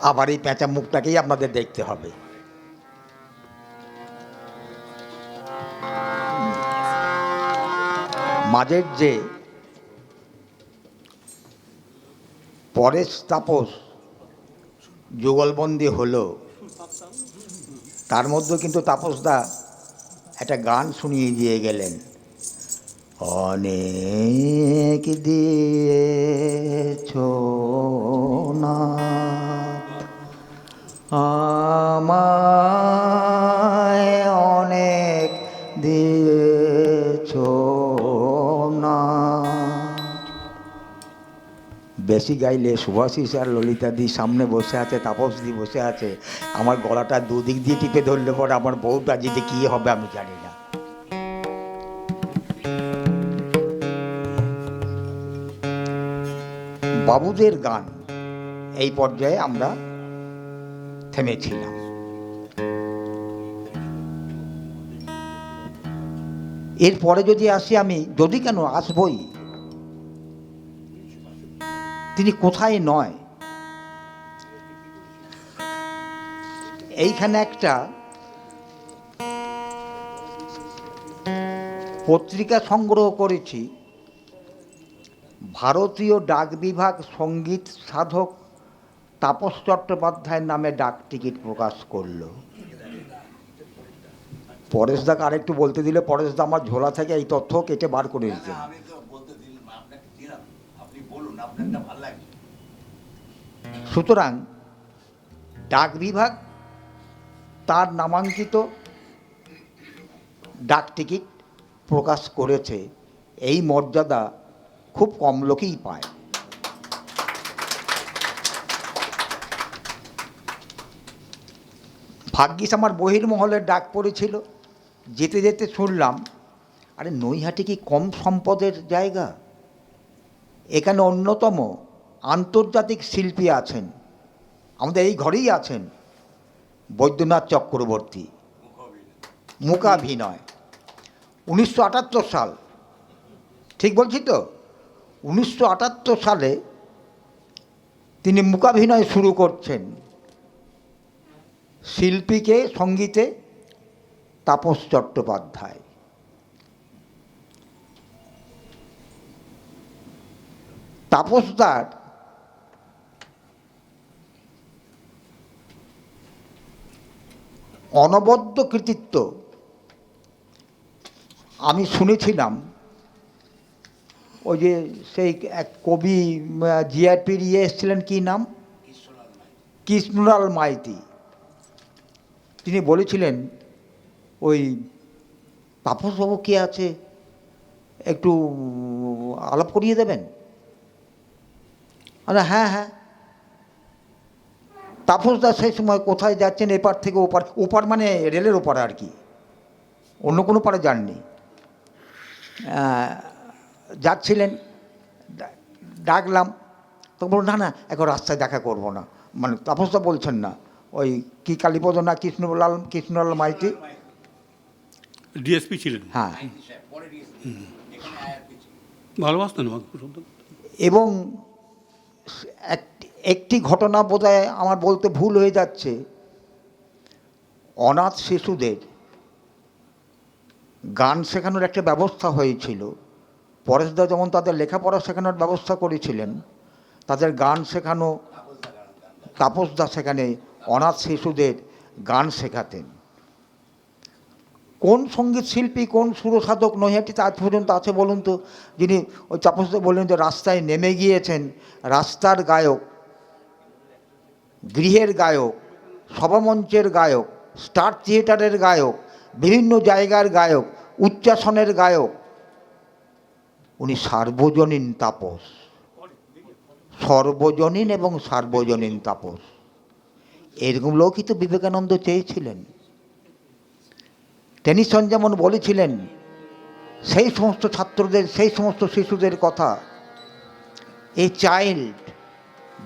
আবার এই পেঁচা মুখটাকেই আপনাদের দেখতে হবে। মাঝের যে পরেশ তাপস যুগলবন্দি হলো, তার মধ্যে কিন্তু তাপসদা একটা গান শুনিয়ে দিয়ে গেলেন। অনেক দিয়েছ না আমায়, অনেক দিয়েছ না। বেশি গাইলে সুভাষিস আর ললিতাদি সামনে বসে আছে, তাপসদি বসে আছে, আমার গলাটা দুদিক দিয়ে টিপে ধরলে পরে আমার বউটা যেতে কী হবে আমি জানি না। বাবুদের গান এই পর্যায়ে আমরা থেমেছিলাম। এরপরে যদি আসি আমি, যদি কেন আসবই, তিনি কোথায় নয়। এইখানে একটা পত্রিকা সংগ্রহ করেছি, ভারতীয় ডাক বিভাগ সঙ্গীত সাধক তাপস চট্টোপাধ্যায়ের নামে ডাক টিকিট প্রকাশ করল। পরেশদাকে আরেকটু বলতে দিলে পরেশদা আমার ঝোলা থেকে এই তথ্য কেটে বার করে দিতে। সুতরাং ডাক বিভাগ তার নামাঙ্কিত ডাক টিকিট প্রকাশ করেছে, এই মর্যাদা খুব কম লোকেই পায়। ভাগ্যিস আমার বহির্মহলের ডাক পড়েছিল, যেতে যেতে শুনলাম আরে নৈহাটি কি কম সম্পদের জায়গা, এখানে অন্যতম আন্তর্জাতিক শিল্পী আছেন, আমাদের এই ঘরেই আছেন বৈদ্যনাথ চক্রবর্তী, মূকাভিনয়। 1978 সাল, ঠিক বলছি তো? 1978 সালে তিনি মূকাভিনয় শুরু করছেন। শিল্পীকে সঙ্গীতে তাপস চট্টোপাধ্যায়। তাপসদার অনবদ্য কৃতিত্ব আমি শুনেছিলাম। ওই যে সেই এক কবি জিআরপির এসেছিলেন, কী নাম, কৃষ্ণলাল মাইতি, তিনি বলেছিলেন ওই তাপসবাবু কে আছে একটু আলাপ করিয়ে দেবেন। আরে হ্যাঁ হ্যাঁ। তাপসদা সেই সময় কোথায় যাচ্ছেন, এপার থেকে ওপার, ওপার মানে রেলের ওপার আর কি, অন্য কোনো পারে যাননি, যাচ্ছিলেন। ডাকলাম তো বলল না না এখন রাস্তায় দেখা করব না, মানে তাপসদা বলছেন না, ওই কি কালীপদ না কৃষ্ণলাল মাইতি ডিএসপি ছিলেন। হ্যাঁ, ভালোবাসতেন। এবং একটি ঘটনা বোধহয় আমার বলতে ভুল হয়ে যাচ্ছে, অনাথ শিশুদের গান শেখানোর একটা ব্যবস্থা হয়েছিল। পরেশদা যেমন তাদের লেখাপড়া শেখানোর ব্যবস্থা করেছিলেন, তাদের গান শেখানো, তাপসদা সেখানে অনাথ শিশুদের গান শেখাতেন। কোন সঙ্গীত শিল্পী, কোন সুরসাধক নৈহাটিতে আজ পর্যন্ত আছে বলুন তো, যিনি ওই তাপসদা বললেন যে রাস্তায় নেমে গিয়েছেন, রাস্তার গায়ক, গৃহের গায়ক, সভামঞ্চের গায়ক, স্টার থিয়েটারের গায়ক, বিভিন্ন জায়গার গায়ক, উচ্চাসনের গায়ক, উনি সার্বজনীন তাপস, সর্বজনীন এবং সার্বজনীন তাপস। এরকম লোকই তো বিবেকানন্দ চেয়েছিলেন। টেনিসন যেমন বলেছিলেন সেই সমস্ত ছাত্রদের, সেই সমস্ত শিশুদের কথা, a child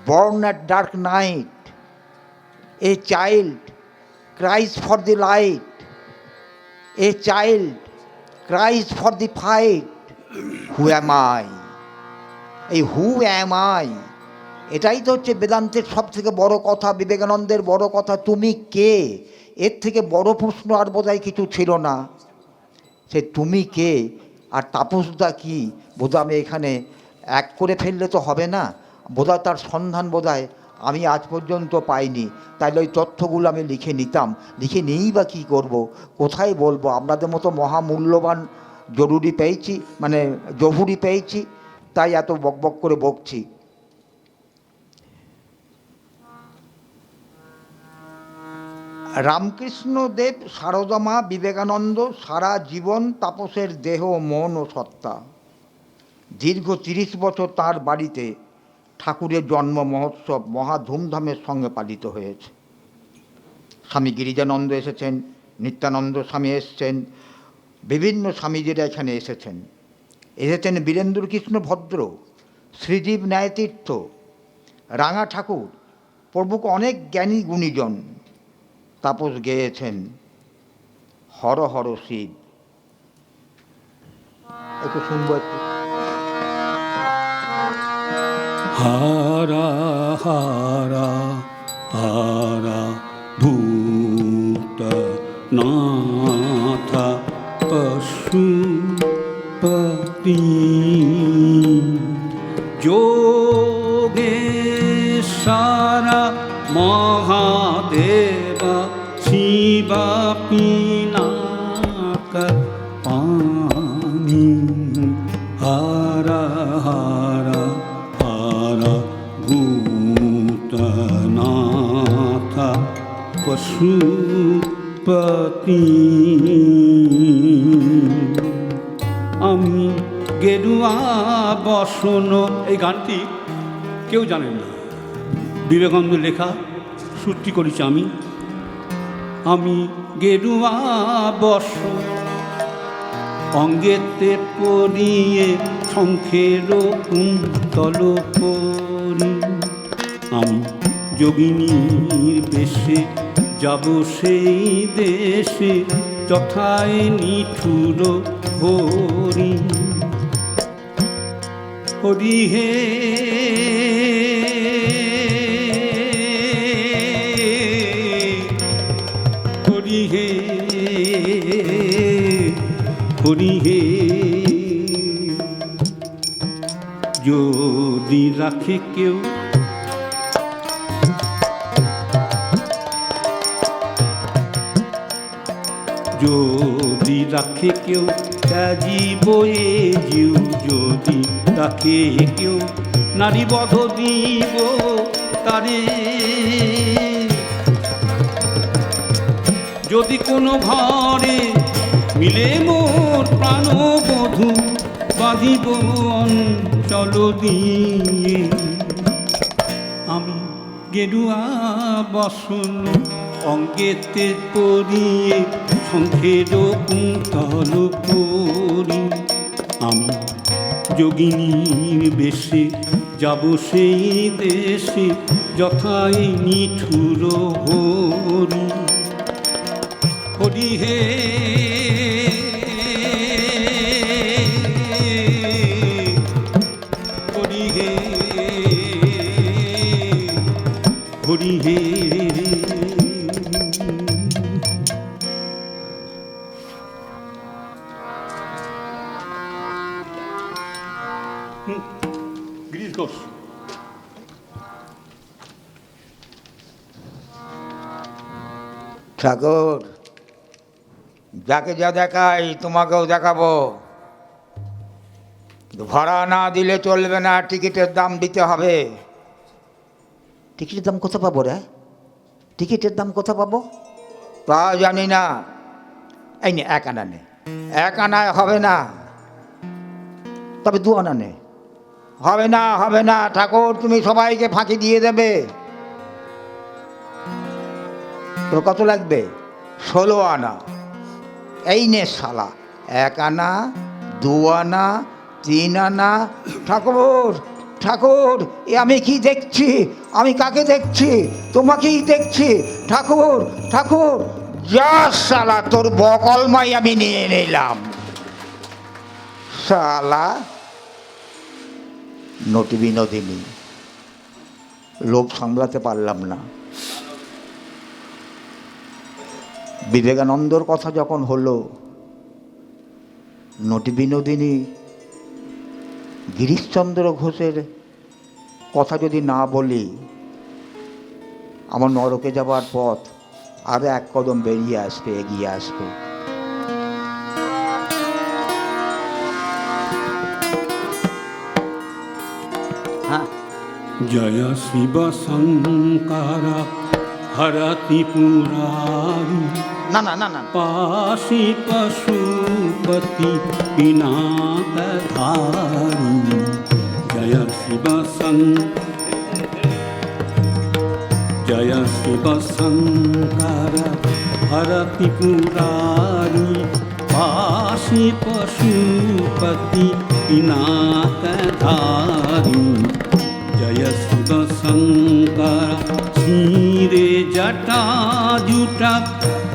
born at dark night, a child cries for the light, a child cries for the fight. Who am I? এই who am I, এটাই তো হচ্ছে বেদান্তের সব থেকে বড় কথা, বিবেকানন্দের বড় কথা, তুমি কে। এর থেকে বড় প্রশ্ন আর বোধহয় কিছু ছিল না। সে তুমি কে আর তাপসদা কি বোধহয় আমি এখানে এক করে ফেললে তো হবে না, বোধহয় তার সন্ধান বোধহয় আমি আজ পর্যন্ত পাইনি। তাইলে ওই তথ্যগুলো আমি লিখে নিতাম, লিখে নিয়েই বা কী করবো, কোথায় বলবো। আপনাদের মতো মহামূল্যবান জরুরি পেয়েছি, মানে জহুরি পেয়েছি, তাই এত বকবক করে বকছি। রামকৃষ্ণদেব, সারদা মা, বিবেকানন্দ সারা জীবন তাপসের দেহ, মন ও সত্তা। দীর্ঘ 30 বছর তার বাড়িতে ঠাকুরের জন্ম মহোৎসব মহা ধুমধামের সঙ্গে পালিত হয়েছে। স্বামী গিরিজানন্দ এসেছেন, নিত্যানন্দ স্বামী এসেছেন, বিভিন্ন স্বামীজিরা এখানে এসেছেন। এসেছেন বীরেন্দ্রকৃষ্ণ ভদ্র, শ্রীজীব ন্যায়তীর্থ, রাঙা ঠাকুর প্রমুখ অনেক জ্ঞানী গুণীজন। তাপস গেয়েছেন হর হর শিব। একটু শুনবো একটু। হারা হারা হারা ভূত নাথা পশুপতি যোগেশ্বরা মহাদেবা শিবা পিনাক পানি হারা হারা হারা ভূতনাথা পশুপতি। আমি গেরুয়া বসন, এই গানটি কেউ জানেন না, বিবেকানন্দ লেখা, সূত্রি করেছি আমি। আমি গেরুয়া বসন অঙ্গেতে পরিয়ে শঙ্খের কুন্তল পরি, আমি যোগিনীর বেশে যাব সেই দেশে যথায় নিঠুর হরি। হরি হে হরি হে হরি হে। যদি রাখে কেউ যদি রাখে কেউ জীব এ জীব, যদি রাখে কেউ নারী বধ দিব তারে। যদি কোনো ঘরে মিলে মোর প্রাণবধূ, বাঁধিব অঞ্চল দিয়ে। আমি গেরুয়া বসন অঙ্গেতে পরিয়ে শঙ্খের কুন্তল পরি, আমি যোগিনীর বেশে যাব সেই দেশে যথায় নিঠুর হরি। হরি হে হরি হে হরি হে। গিরিশ ঘোষ। ঠাকুর, যাকে যা দেখাই তোমাকেও দেখাবো। ভাড়া না দিলে চলবে না, টিকিটের দাম দিতে হবে। টিকিটের দাম কোথা পাবো রে? টিকিটের দাম কোথা পাবো তা জানি না। এই নে 1 আনা নে। 1 আনায় হবে না, তবে 2 আনা নে। হবে না, হবে না ঠাকুর, তুমি সবাইকে ফাঁকি দিয়ে দেবে। তোর কত লাগবে? 16 আনা। এই নে শালা, 1 আনা, 2 আনা, 3 আনা। ঠাকুর ঠাকুর, এ আমি কি দেখছি? আমি কাকে দেখছি? তোমাকেই দেখছি। ঠাকুর ঠাকুর, যা শালা, তোর বকলমাই আমি নিয়ে নিলাম। শালা নটি বিনোদিনী, লোভ সামলাতে পারলাম না। বিবেকানন্দর কথা যখন হলো, নটি বিনোদিনী গিরিশচন্দ্র ঘোষের কথা যদি না বলি, আমার নরকে যাবার পথ আরো এক কদম বেরিয়ে আসবে, এগিয়ে আসবে। হ্যাঁ, জয় শিব শঙ্কর হরতি পুরারি, না না না না, পাশি পশুপতি পিনাকধারি। জয় শিব জয় শিব শঙ্কর হরতি পুরারি, পাশি পশুপতি পিনাকধারি। জয় শিব শঙ্কর শিরে জটা জুটা,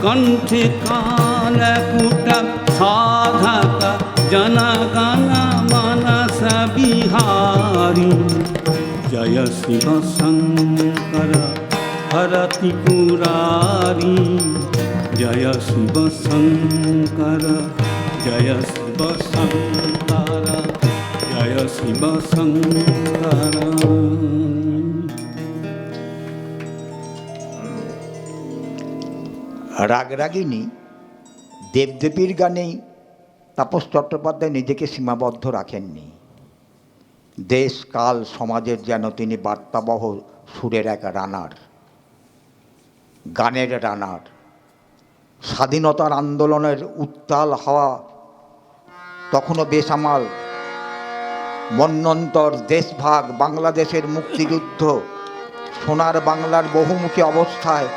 কণ্ঠে কালকুটা, সাধক জনগণ মানস বিহারী। জয় শিব শঙ্কর হরতি পুরারি, জয় শিব শঙ্কর, জয় শিব শঙ্কর, জয় শিব শঙ্কর। রাগরাগিনী দেবদেবীর গানেই তাপস চট্টোপাধ্যায় নিজেকে সীমাবদ্ধ রাখেননি। দেশ কাল সমাজের যেন তিনি বার্তাবহ সুরের এক রানার, গানের রানার। স্বাধীনতার আন্দোলনের উত্তাল হাওয়া তখনও বেসামাল, মন্বন্তর, দেশভাগ, বাংলাদেশের মুক্তিযুদ্ধ, সোনার বাংলার বহুমুখী অবস্থায়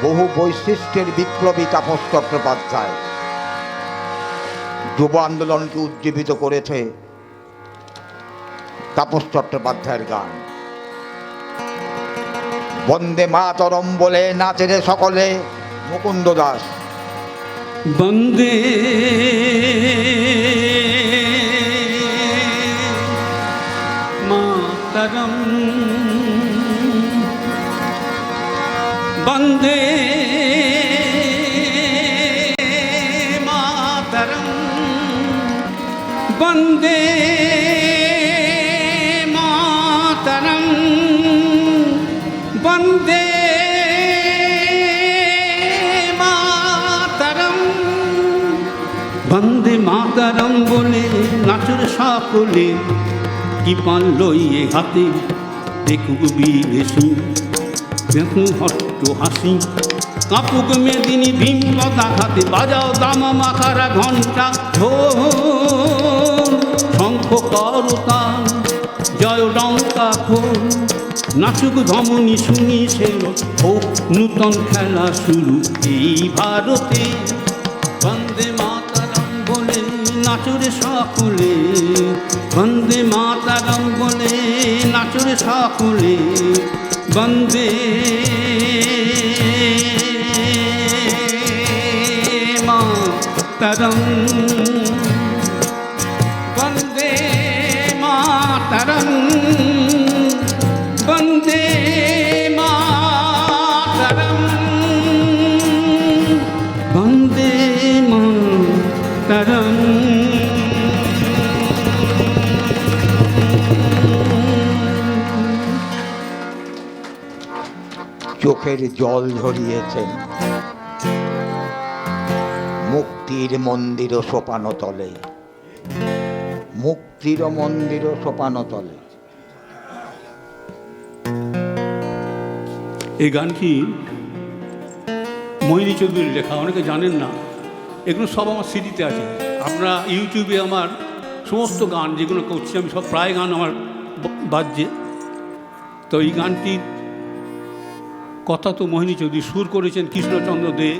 বহু বৈশিষ্ট্যের বিপ্লবী তাপস চট্টোপাধ্যায় যুব আন্দোলনকে উজ্জীবিত করেছে তাপস চট্টোপাধ্যায়ের গান। বন্দে মাতরম বলে নাচে রে সকলে, মুকুন্দ দাস। বন্দে মাতরম, বন্দে মাতরম, বন্দে মাতরম, বন্দে মাতরম। বন্দে মাতরম বলে নাচর সকলে, কি পান লইয়ে হাতে দেখুক বিদেশি, দেখুন হট্ট হাসি, কাপুক মেদিনী ভীমলতা হাতে, বাজাও দামা মাখারা ঘণ্টা, ঢোল শঙ্খ করতাল, জয় ডঙ্কা খোল, নাচুক ধমনী শুনি সেল, হোক নূতন খেলা শুরু এই ভারতে। বন্দে মাতরম বলে নাচরে সকলে, বন্দে মাতরম বলে নাচরে সকলে, বন্দে মাতরম, বন্দে মাতরম, বন্দে মাতরম, বন্দে মাতরম। চোখের জল ঝরিয়েছেন মুক্তির মন্দির সোপানো তলে, মুক্তির মন্দির সোপানো তলে। এই গানটি মোহিনী চৌধুরীর লেখা, অনেকে জানেন না। এগুলো সব আমার সিডিতে আছে। আপনারা ইউটিউবে আমার সমস্ত গান যেগুলো করছি আমি, সব প্রায় গান আমার বাজছে। তো এই গানটির কথা তো মোহিনী চৌধুরী, সুর করেছেন কৃষ্ণচন্দ্র দে,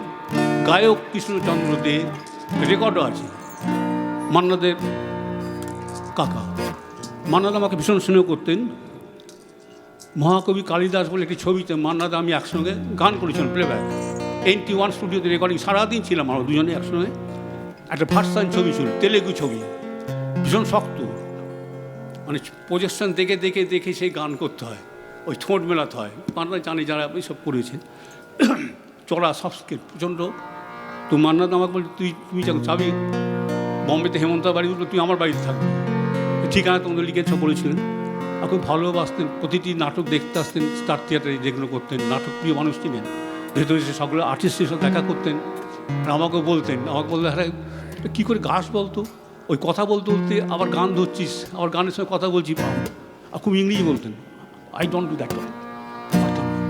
গায়ক কৃষ্ণচন্দ্র দে, রেকর্ডও আছে মান্নাদের কাকা। মান্নাদা আমাকে ভীষণ স্নেহ করতেন। মহাকবি কালিদাস বলে একটি ছবিতে মান্নাদা আমি একসঙ্গে গান করেছিলাম, প্লেব্যাক। NT1 স্টুডিওতে রেকর্ডিং, সারাদিন ছিলাম আমরা দুজনে একসঙ্গে। একটা ভার্সান ছবি ছিল, তেলেগু ছবি, ভীষণ শক্ত, মানে প্রজেকশন দেখে দেখে দেখে সেই গান করতে হয়। ওই ঠোঁট মেলাতে হয়, মান্না জানে যারা এইসব করেছে, চড়া সব স্কেল প্রচণ্ড। তো মান্না তো আমাকে বলছে, তুমি যখন যাবি বম্বেতে হেমন্ত বাড়ি উঠলো, তুই আমার বাড়িতে থাকবি, ঠিকানা তোমাদের লিখে করেছিলেন। আর খুব ভালোবাসতেন, প্রতিটি নাটক দেখতে আসতেন, স্টার থিয়েটারে যেগুলো করতেন, নাটক প্রিয় মানুষ ছিলেন, ভেতরে এসে সকলে আর্টিস্টের সাথে দেখা করতেন। আর আমাকেও বলতেন, আমাকে বলতে হ্যাঁ কী করে গাছ বলতো, ওই কথা বলতে বলতে আবার গান ধরছিস, আবার গানের সঙ্গে কথা বলছি, আর খুব ইংরেজি বলতেন, আই ডোন্ট ডু দ্যাট,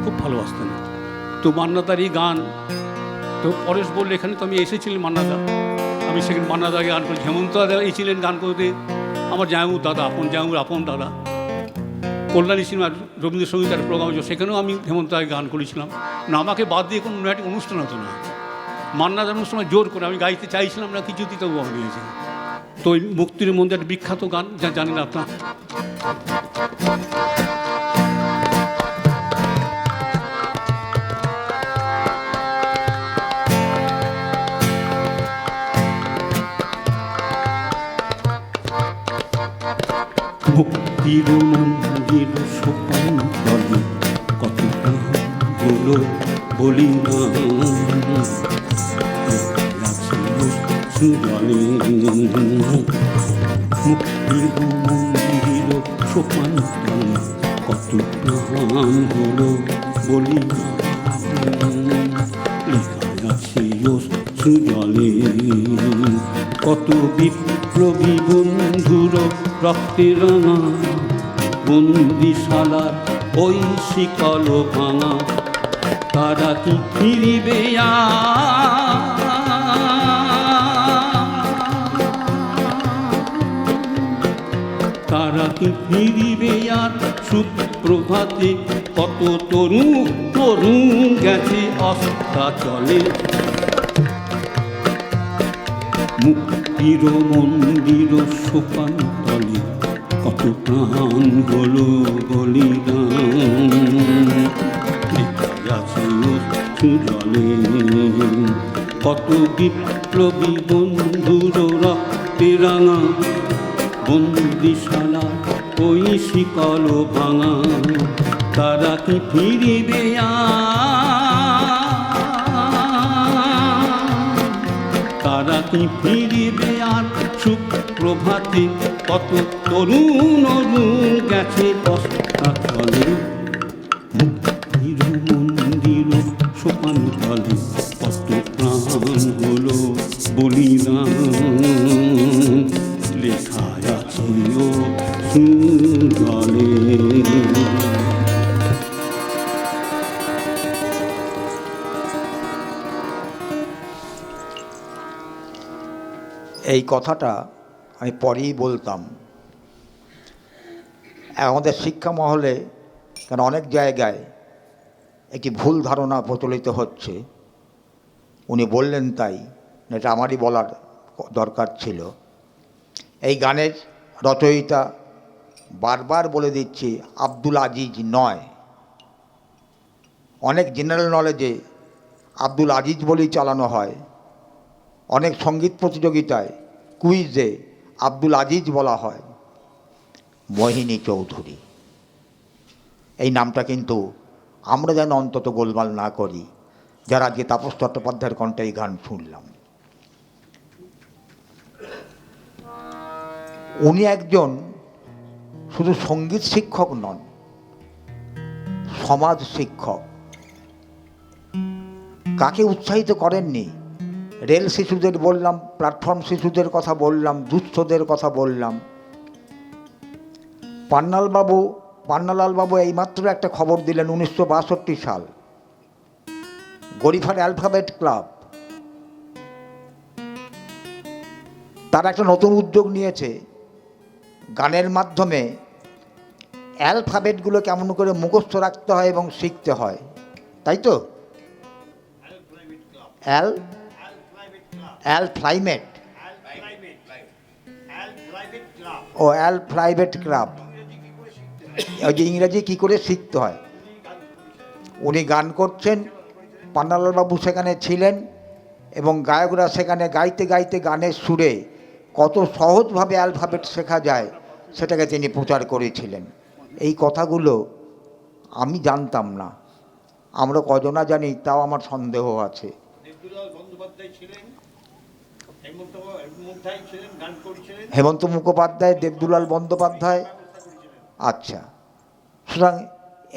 খুব ভালোবাসতেন। তো মান্নাদার এই গান, তো পরেশ বললে এখানে তো আমি এসেছিলাম মান্নাদা, আমি সেখানে মান্নাদাকে গান করেছি। হেমন্ত দাদা এসেছিলেন গান করতে, আমার জামাইবাবুর দাদা, জামাইবাবুর আপন দাদা। কল্যাণী সিনেমার রবীন্দ্রসঙ্গীত একটা প্রোগ্রাম হয়েছিল, সেখানেও আমি হেমন্ত দাকে গান করেছিলাম। না আমাকে বাদ দিয়ে কোনো একটা অনুষ্ঠান হতো না, মান্নাদার অনুষ্ঠানে জোর করে আমি গাইতে চাইছিলাম না, কিছুতেই তবু আমি নিয়েছি। তো ওই মুক্তির মধ্যে একটা বিখ্যাত গান, যা জানেন আপনার, মুক্তির মন্দির সোপান তলে কত হলো বলি না, মুক্তির মন্দির সোপান তলে কত হলো বলি না, সুজলে কত বিপ্লবী বন্ধুর রক্তে রাঙা, বন্দিশালার ওই শিকল ভাঙা, তারা কি ফিরিবে তারা কি ফিরিবে আর সুপ্রভাতে, কত তরুণ গেছে অস্তাচলে, মুক্তির মন্দির সোপান তলে কত প্রাণ হলো বলিদান, সুজলে কত বিপ্লবী বন্ধুর রক্তে রাঙা, বন্দিশালা ওই শিকল ভাঙা, তারা কি ফিরিবে তারা কি ফিরিবে আর সুপ্রভাতে, কত তরুণ গেছে অস্তাচলে, মুক্তির মন্দির সোপান তলে কত প্রাণ হলো বলিদান, লেখায় আছে ও সুজলে। এই কথাটা আমি পরেই বলতাম। আমাদের শিক্ষা মহলে কেন অনেক জায়গায় একটি ভুল ধারণা প্রচলিত হচ্ছে, উনি বললেন তাই, এটা আমারই বলার দরকার ছিল। এই গানের রচয়িতা বারবার বলে দিচ্ছি আব্দুল আজিজ নয়। অনেক জেনারেল নলেজে আব্দুল আজিজ বলেই চালানো হয়, অনেক সঙ্গীত প্রতিযোগিতায় কুইজে আব্দুল আজিজ বলা হয়। মোহিনী চৌধুরী এই নামটা কিন্তু আমরা যেন অন্তত গোলমাল না করি, যারা আজকে তাপস চট্টোপাধ্যায়ের কণ্ঠে এই গান শুনলাম। উনি একজন শুধু সঙ্গীত শিক্ষক নন, সমাজ শিক্ষক। কাকে উৎসাহিত করেননি? রেল শিশুদের বললাম, প্ল্যাটফর্ম শিশুদের কথা বললাম, দুস্থদের কথা বললাম। পান্নালাল বাবু এইমাত্র একটা খবর দিলেন, 1962 সাল গরিফার অ্যালফাবেট ক্লাব তারা একটা নতুন উদ্যোগ নিয়েছে, গানের মাধ্যমে অ্যালফাবেটগুলো কেমন করে মুখস্থ রাখতে হয় এবং শিখতে হয়, তাই তো? অ্যালফাবেট ক্লাব, ওই যে ইংরেজি কী করে শিখতে হয়। উনি গান করছেন, পান্নালাল বাবু সেখানে ছিলেন এবং গায়করা সেখানে গাইতে গাইতে গানের সুরে কত সহজভাবে অ্যালফাবেট শেখা যায় সেটাকে তিনি প্রচার করেছিলেন। এই কথাগুলো আমি জানতাম না, আমরা কজনা জানি তাও আমার সন্দেহ আছে। হেমন্ত মুখোপাধ্যায়, দেবদুলাল বন্দ্যোপাধ্যায়, আচ্ছা। সুতরাং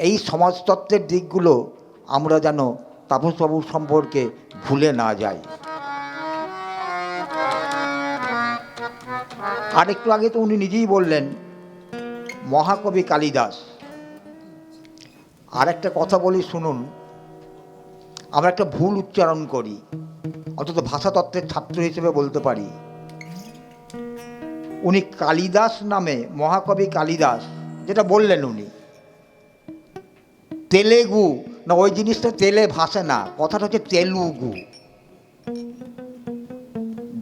এই সমাজতত্ত্বের দিকগুলো আমরা যেন তাপসবাবুর সম্পর্কে ভুলে না যাই। আর একটু আগে তো উনি নিজেই বললেন মহাকবি কালিদাস। আর একটা কথা বলি শুনুন, আমরা একটা ভুল উচ্চারণ করি, অন্তত ভাষাতত্ত্বের ছাত্র হিসেবে বলতে পারি। উনি কালিদাস নামে, মহাকবি কালিদাস যেটা বললেন উনি, তেলেগু না, ওই জিনিসটা তেলে ভাসে না, কথাটা হচ্ছে তেলুগু।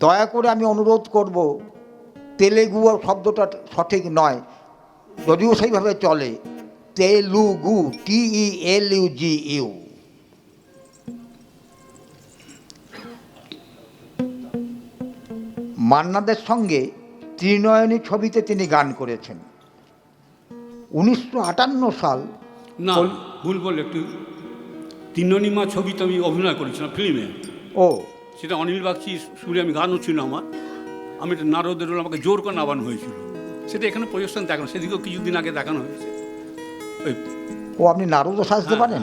দয়া করে আমি অনুরোধ করব, তেলেগু শব্দটা সঠিক নয়, যদিও সেইভাবে চলে, তেলুগু, TELUGU। মান্নাদের সঙ্গে ত্রিনয়নী ছবিতে তিনি গান করেছেন 1958 সাল। না, ভুল বললে একটু। তিননিমা ছবিতে আমি অভিনয় করেছিলাম ফিল্মে। ও, সেটা অনিল বাগচি সুরে আমি গানও ছিল আমার। আমি একটা নারদের রোল, আমাকে জোর করে নামানো হয়েছিল। সেটা এখানে প্রদর্শন দেখানো, সেদিকেও কিছুদিন আগে দেখানো হয়েছে। ওই ও, আপনি নারদও সাজতে পারেন?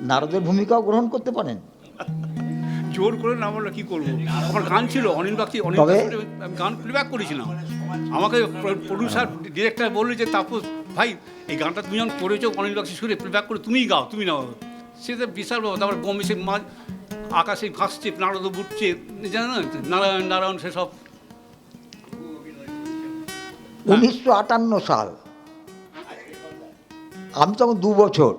নারদের ভূমিকাও গ্রহণ করতে পারেন? জোর করে নামালো, কী করবো? আমার গান ছিল অনিল বাগচি, আমি গান প্লেব্যাক করেছিলাম। আমাকে প্রডিউসার ডিরেক্টর বললো যে তাপস ভাই, এই গানটা তুমি যখন করেছো অনিল বাগচি সুরে, প্লেব্যাক করে তুমিই গাও, তুমি নাও। সেটা বিশাল ব্যাপার। তারপর গমেশে মাছ আকাশে ভাসছে, নারদ বুটছে, জানো না, নারায়ণ নারায়ণ সেসব। 1958 সাল, আমি তখন 2 বছর।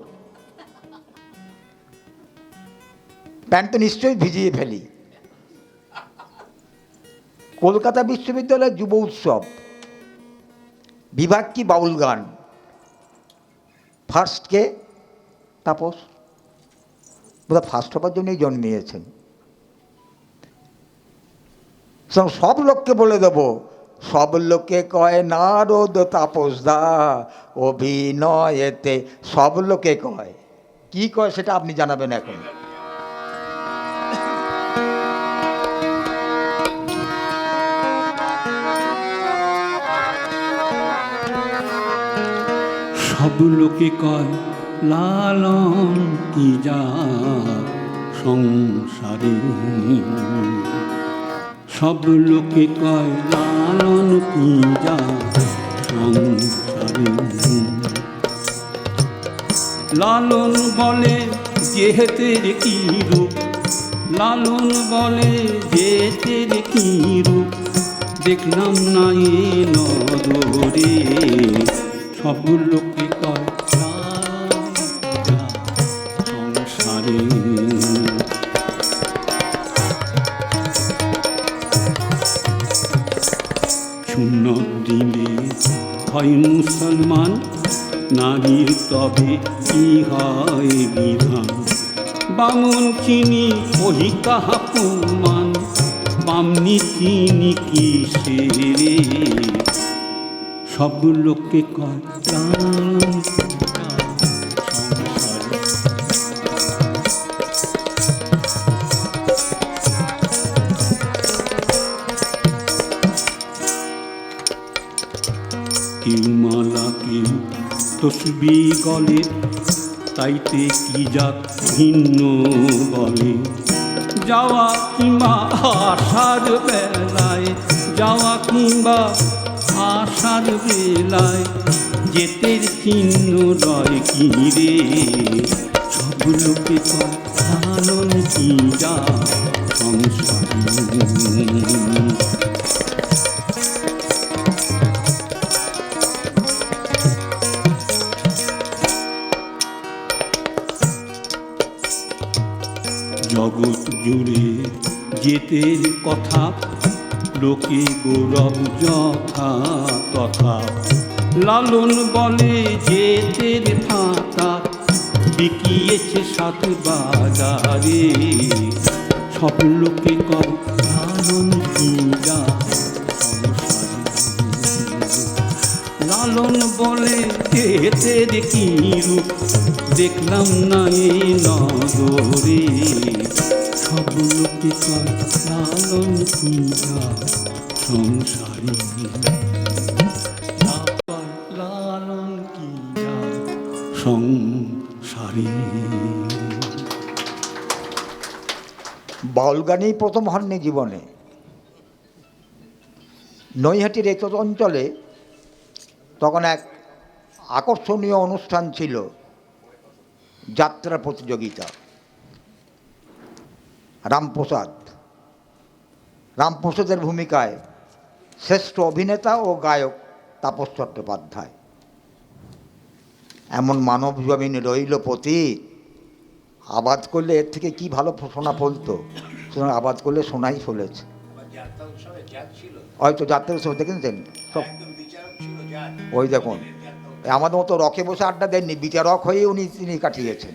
প্যান্ট তো নিশ্চয়ই ভিজিয়ে ফেলি। কলকাতা বিশ্ববিদ্যালয়ের যুব উৎসব, বিভাগ কি বাউল গান, ফার্স্ট কে? তাপস। বোধহয় ফার্স্ট হবার জন্যই জন্মিয়েছেন। সব লোককে বলে দেব, সব লোকে কয় নারদ তাপস দা অভিনয়েতে, সব লোকে কয়। কি কয় সেটা আপনি জানাবেন এখন। সব লোকে কয় লালন কি যা সংসারে, সব লোকে কয় লালন কি যা সংসারে। লালন বলে যেহেতের কি রূপ, লালন বলে যেহেতের কি রূপ, দেখলাম না এ নদরে। সব লোকে কয় সংসারে। শূন্য দিলে হয় মুসলমান, নারীর তবে কি হয় বিধান। বামন চিনি ওহি কাহা প্রমাণ, বামনি চিনি কি সেরে। সব লোকে কয় কেউ মালা কেউ তসবি গলে, তাইতে কি যাক ভিন্ন বলে। যাওয়া কিংবা আসার বেলায়, যাওয়া কিংবা আসার বেলায়, যেতের চিহ্ন রয় কি রে। সব লোকে কয় লালন কি যা সংসারে। জগৎ জুড়ে যেতের কথা, লোকে গৌরব যথা তথা। লালন বলে যেতের ফাঁকা, বিকিয়েছে 7 বাজারে। সব লোকে কয় লালন কি যা সংসারে। লালন বলে এতে দেখি রূপ দেখলাম না এই নগরে, সব লোকে কয় লালন কি যা সংসারী, লালন কি যা সংসারী। বাউল গানেই প্রথম হননি জীবনে। নৈহাটির এই অঞ্চলে তখন এক আকর্ষণীয় অনুষ্ঠান ছিল, যাত্রা প্রতিযোগিতা। রামপ্রসাদের ভূমিকায় শ্রেষ্ঠ অভিনেতা ও গায়ক তাপস চট্টোপাধ্যায়। এমন মানব জমিন রইল পতিত, আবাদ করলে এর থেকে কি ভালো শোনা ফলতো, সুতরাং আবাদ করলে শোনাই ফলেছে। হয়তো যাত্রা উৎসব দেখেছেন সব, ওই দেখুন আমাদের মতো রকে বসে আড্ডা দেননি, বিচারক হয়ে তিনি কাটিয়েছেন।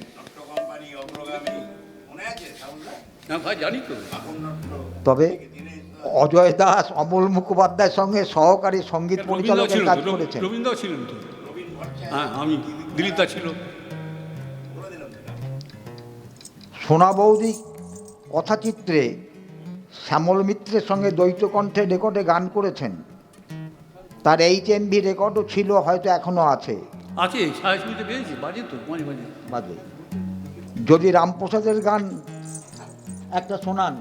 তবে অজয় দাস, অমল মুখোপাধ্যায়ের সঙ্গে সহকারী সঙ্গীত পরিচালকের কাজ করেছেন। সোনা বৌদি কথাচিত্রে শ্যামল মিত্রের সঙ্গে দ্বৈত কণ্ঠে রেকর্ডে গান করেছেন। তার HMV রেকর্ডও ছিল, হয়তো এখনো আছে। বাজে। যদি রামপ্রসাদের গান একটা শোনান,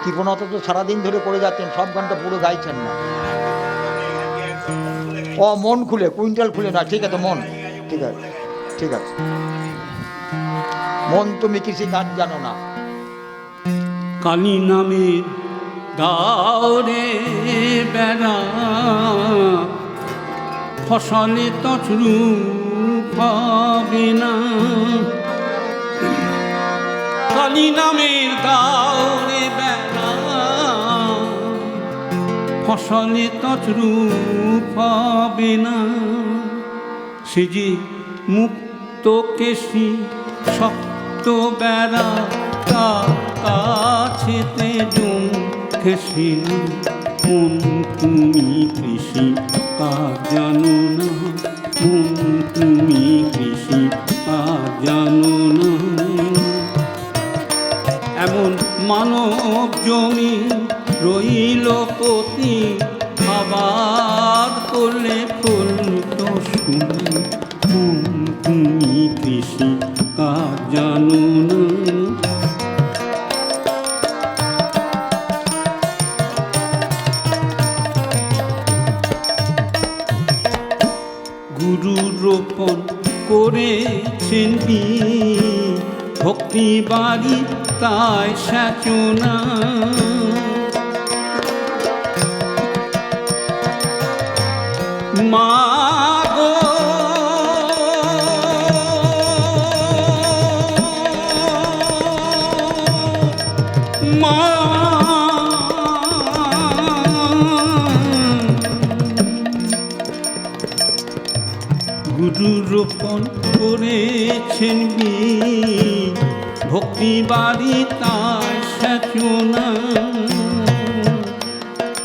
কৃপণতা তো সারাদিন ধরে করে যাচ্ছেন, সব গানটা পুরো গাইছেন না। মন খুলে, কুইন্টাল খুলে না, ঠিক আছে মন, ঠিক আছে ঠিক আছে। মন তুমি কিছু গান জানো না। কালী নামের দাওরে বেড়া, ফসলে তছরু পাবে না। কালী নামের দাওরে বেড়া, ফসলে তছরু পাবে না। সে যে মুক্ত কেশি শক্ত বেড়া, কাছেতে জুম খেসি না। মন তুমি কৃষি কাজ জানো না, মন তুমি কৃষি কাজ জানো না। এমন মানব জমি রইল পতি, আবাদ করলে ফুল তো শুনে। মন তুমি কৃষি কাজ জানো না। গুরু রোপণ করেছেন ভক্তি বাড়ি তাই সাচনা। মা গো মা, গুরু রোপণ করেছেন ভক্তি বাড়ি তার সাচনা।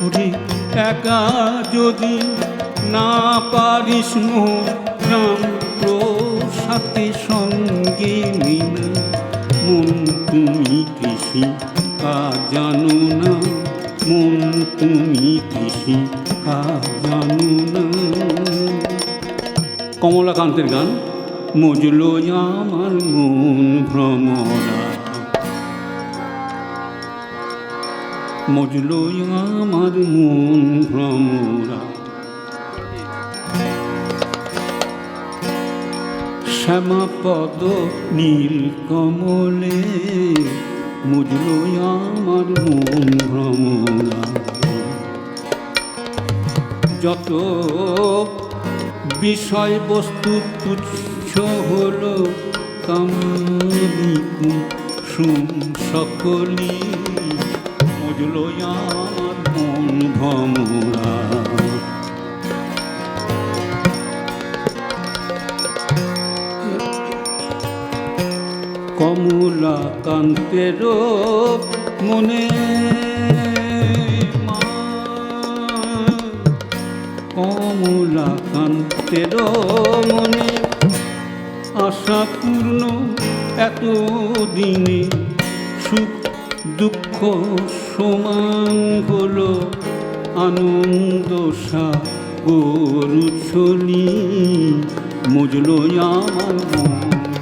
ওরে একা যদি না পারিস নাম প্রসাতে সঙ্গে মিনা। মন তুমি কৃষি কাজ জানো না, মন তুমি কৃষি কাজ জানো না। কমলাকান্তের গান, মজলো আমার মন ভ্রমরা, মজলো আমার মন ভ্রমরা। শ্যামাপদ নীল কমলে, মজলো আমার মন ভ্রমরা। যত বিষয়বস্তু তুচ্ছ হলো, কামালি কুসুম সকলি, মজলো আমার মন ভ্রমরা। কমলাকান্তের মনে কমলাকান্তের মনে আশা পূর্ণ এত দিনে সুখ দুঃখ সমান হলো আনন্দ সাগর উছলি মজলো আমার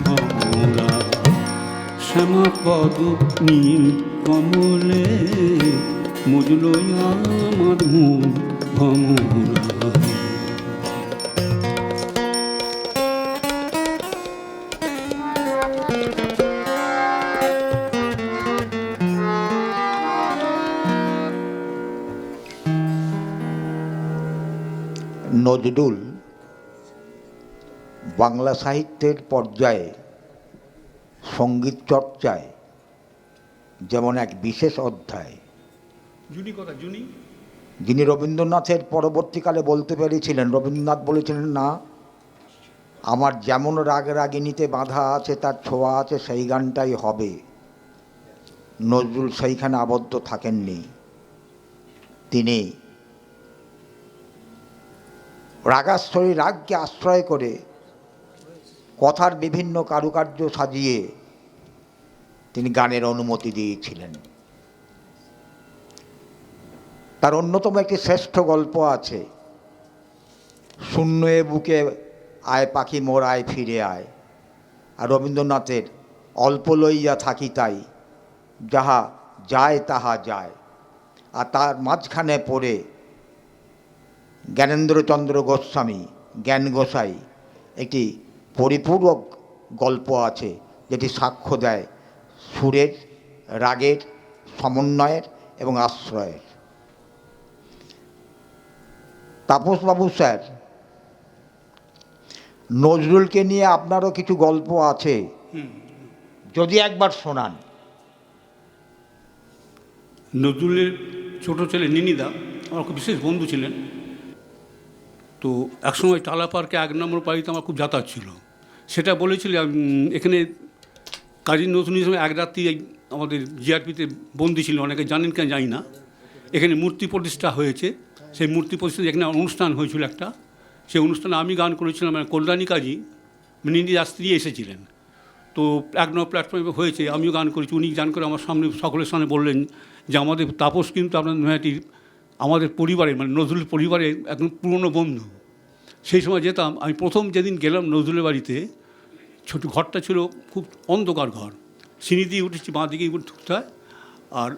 ভমরা শ্যামা পদ নীল কমলে মজলো আমার ভমরা। নজরুল বাংলা সাহিত্যের পর্যায়ে সঙ্গীত চর্চায় যেমন এক বিশেষ অধ্যায়, যিনি রবীন্দ্রনাথের পরবর্তীকালে বলতে পেরেছিলেন, রবীন্দ্রনাথ বলেছিলেন না, আমার যেমন রাগ রাগিনীতে বাঁধা আছে তার ছোঁয়া আছে সেই গানটাই হবে। নজরুল সেইখানে আবদ্ধ থাকেননি। তিনি রাগাশ্বরী রাগকে আশ্রয় করে কথার বিভিন্ন কারুকার্য সাজিয়ে তিনি গানের অনুমতি দিয়েছিলেন। তার অন্যতম একটি শ্রেষ্ঠ গল্প আছে, শূন্য এ বুকে আয় পাখি মোর আয় ফিরে আয়। আর রবীন্দ্রনাথের অল্প লইয়া থাকি তাই যাহা যায় তাহা যায়। আর তার মাঝখানে পড়ে জ্ঞানেন্দ্রচন্দ্র গোস্বামী, জ্ঞান গোসাই একটি পরিপূরক গল্প আছে, যেটি সাক্ষ্য দেয় সুরের, রাগের, সমন্বয়ের এবং আশ্রয়ের। তাপসবাবু স্যার, নজরুলকে নিয়ে আপনারও কিছু গল্প আছে, যদি একবার শোনান। নজরুলের ছোট ছেলে নিনিদা আমার খুব বিশেষ বন্ধু ছিলেন। তো একসময় টালা পার্কে 1 নম্বর বাড়িতে আমার খুব যাতায়াত ছিল। সেটা বলেছিল এখানে কাজী নজরুল ইসলাম এক রাত্রি আমাদের জিআরপিতে বন্দি ছিল, অনেকে জানেন কেন জানি না। এখানে মূর্তি প্রতিষ্ঠা হয়েছে, সেই মূর্তি প্রতিষ্ঠা এখানে অনুষ্ঠান হয়েছিল একটা, সেই অনুষ্ঠানে আমি গান করেছিলাম। মানে কল্যাণী কাজী নিনিদার স্ত্রী এসেছিলেন, তো 1 নম্বর প্ল্যাটফর্মে হয়েছে, আমিও গান করেছি। উনি গান করে আমার সামনে সকলের সামনে বললেন যে আমাদের তাপস কিন্তু আপনার নৈহাটির আমাদের পরিবারের মানে নজরুল পরিবারের একদম পুরনো বন্ধু। সেই সময় যেতাম আমি, প্রথম যেদিন গেলাম নজরুলের বাড়িতে, ছোটো ঘরটা ছিল খুব অন্ধকার ঘর, সিঁড়ি দিয়ে উঠেছি, বাঁ দিকে ঢুকতে হয়, আর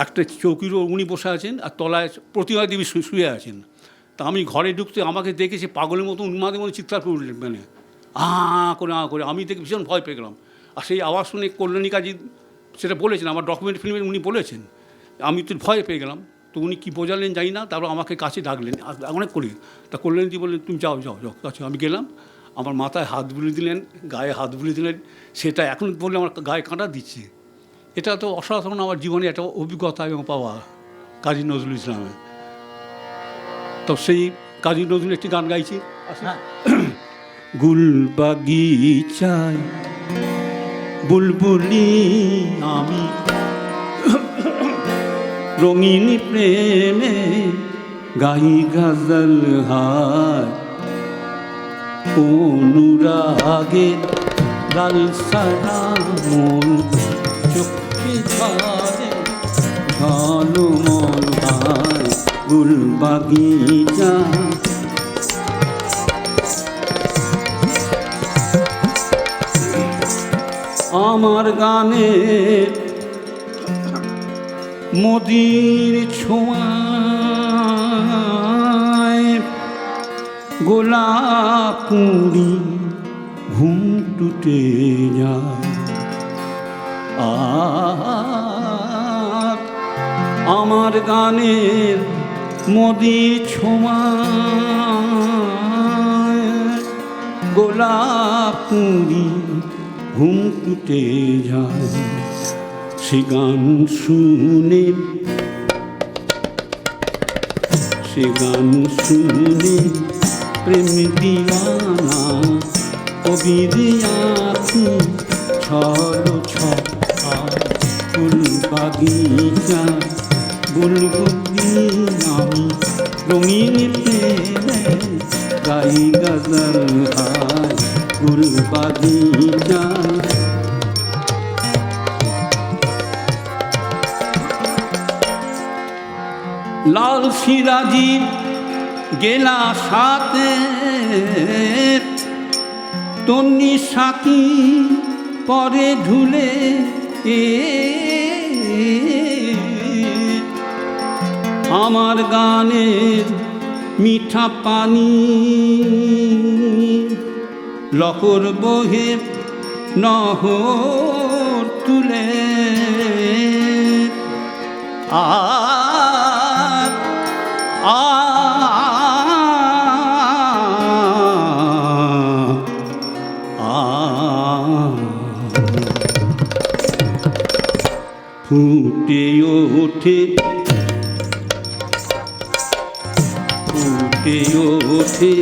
একটা চৌকিরও উনি বসে আছেন, আর তলায় প্রতিমা দেবী শুয়ে আছেন। তা আমি ঘরে ঢুকতে আমাকে দেখে সে পাগলের মতো উন্মাদের মতো চিৎকার করে উঠলেন, মানে করে আমি দেখে ভীষণ ভয় পেয়ে গেলাম। আর সেই আওয়াজ শুনে কল্যাণী কাজী সেটা বলেছেন, আমার ডকুমেন্ট ফিল্মে উনি বলেছেন। আমি তো ভয় পেয়ে গেলাম। তো উনি কী বোঝালেন জানি না, তারপর আমাকে কাছে ডাকলেন অনেক করে। তা কল্যাণীজি বললেন তুমি যাও যাও যাও কাছে। আমি গেলাম, আমার মাথায় হাত বুলিয়ে দিলেন, গায়ে হাত বুলিয়ে দিলেন। সেটা এখন বললে আমার গায়ে কাঁটা দিচ্ছে। এটা তো অসাধারণ আমার জীবনে একটা অভিজ্ঞতা এবং পাওয়া কাজী নজরুল ইসলামের। তো সেই কাজী নজরুল একটি গান গাইছি, গুল বাগিচায় বুলবুলি আমি রঙিন প্রেমে গাই গজল হায়, অনুরাগে লাল সারা মন চোখে ঝরে ঝলমল হায়, গুল বাগিচা আমার গানের মোদির ছোঁয়ায় গোলাপ কুঁড়ি ঘুম টুটে যায়। আমার গানের মোদির ছোঁয়ায় গোলাপ কুঁড়ি ঘুম টুটে যায়। সে গান শুনে প্রেম দিওয়ানা কবির আঁখি ছল ছয়, ফুল বাগিচা বুলবুলি আমি রঙিন প্রেমে গাই গজল হায় ফুল বাগিচা। লাল সিরাজির গেলা সাথে তন্নি সাথী পরে ঝুলে আমার গানের মিঠা পানি লহর বহে নহর তুলে ফুটে ওঠে ফুটে ওঠে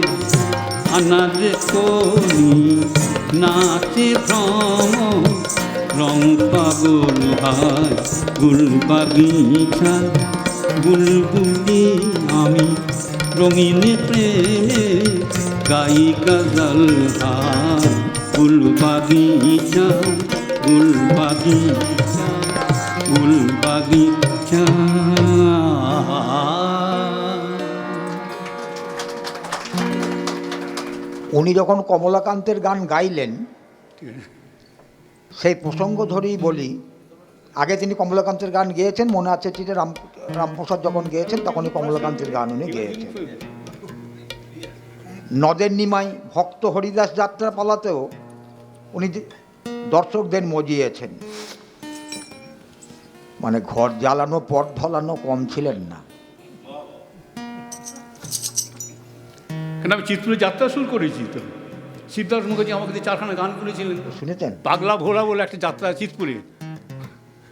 আনার কলি নাচে ভ্রম রং পাগল হায় গুল বাগিচা বুলবুলি আমি রঙিন প্রেমে গাই গজল হায় গুল বাগিচা গুল বাগিচা ফুল বাগিচা। উনি যখন কমলাকান্তের গান গাইলেন সেই প্রসঙ্গ ধরেই বলি, আগে তিনি কমলাকান্তের গান গেয়েছেন, মনে আছে চিঠে রামপ্রসাদ যখন গেয়েছেন তখনই কমলাকান্তের গান উনি গেয়েছেন। নদের নিমাই ভক্ত হরিদাস যাত্রা পালাতেও উনি দর্শকদের মজিয়েছেন। মানে ঘর জ্বালানো পথ ঢলানো কম ছিলেন না। কেন আমি চিত্র যাত্রা শুরু করেছি তো, সিদ্ধার্থ মুখার্জি আমাকে দিয়ে 4খানা গান করেছিলেন, শুনেছেন? পাগলা ভোলা বলে একটা যাত্রা চিতপুরে,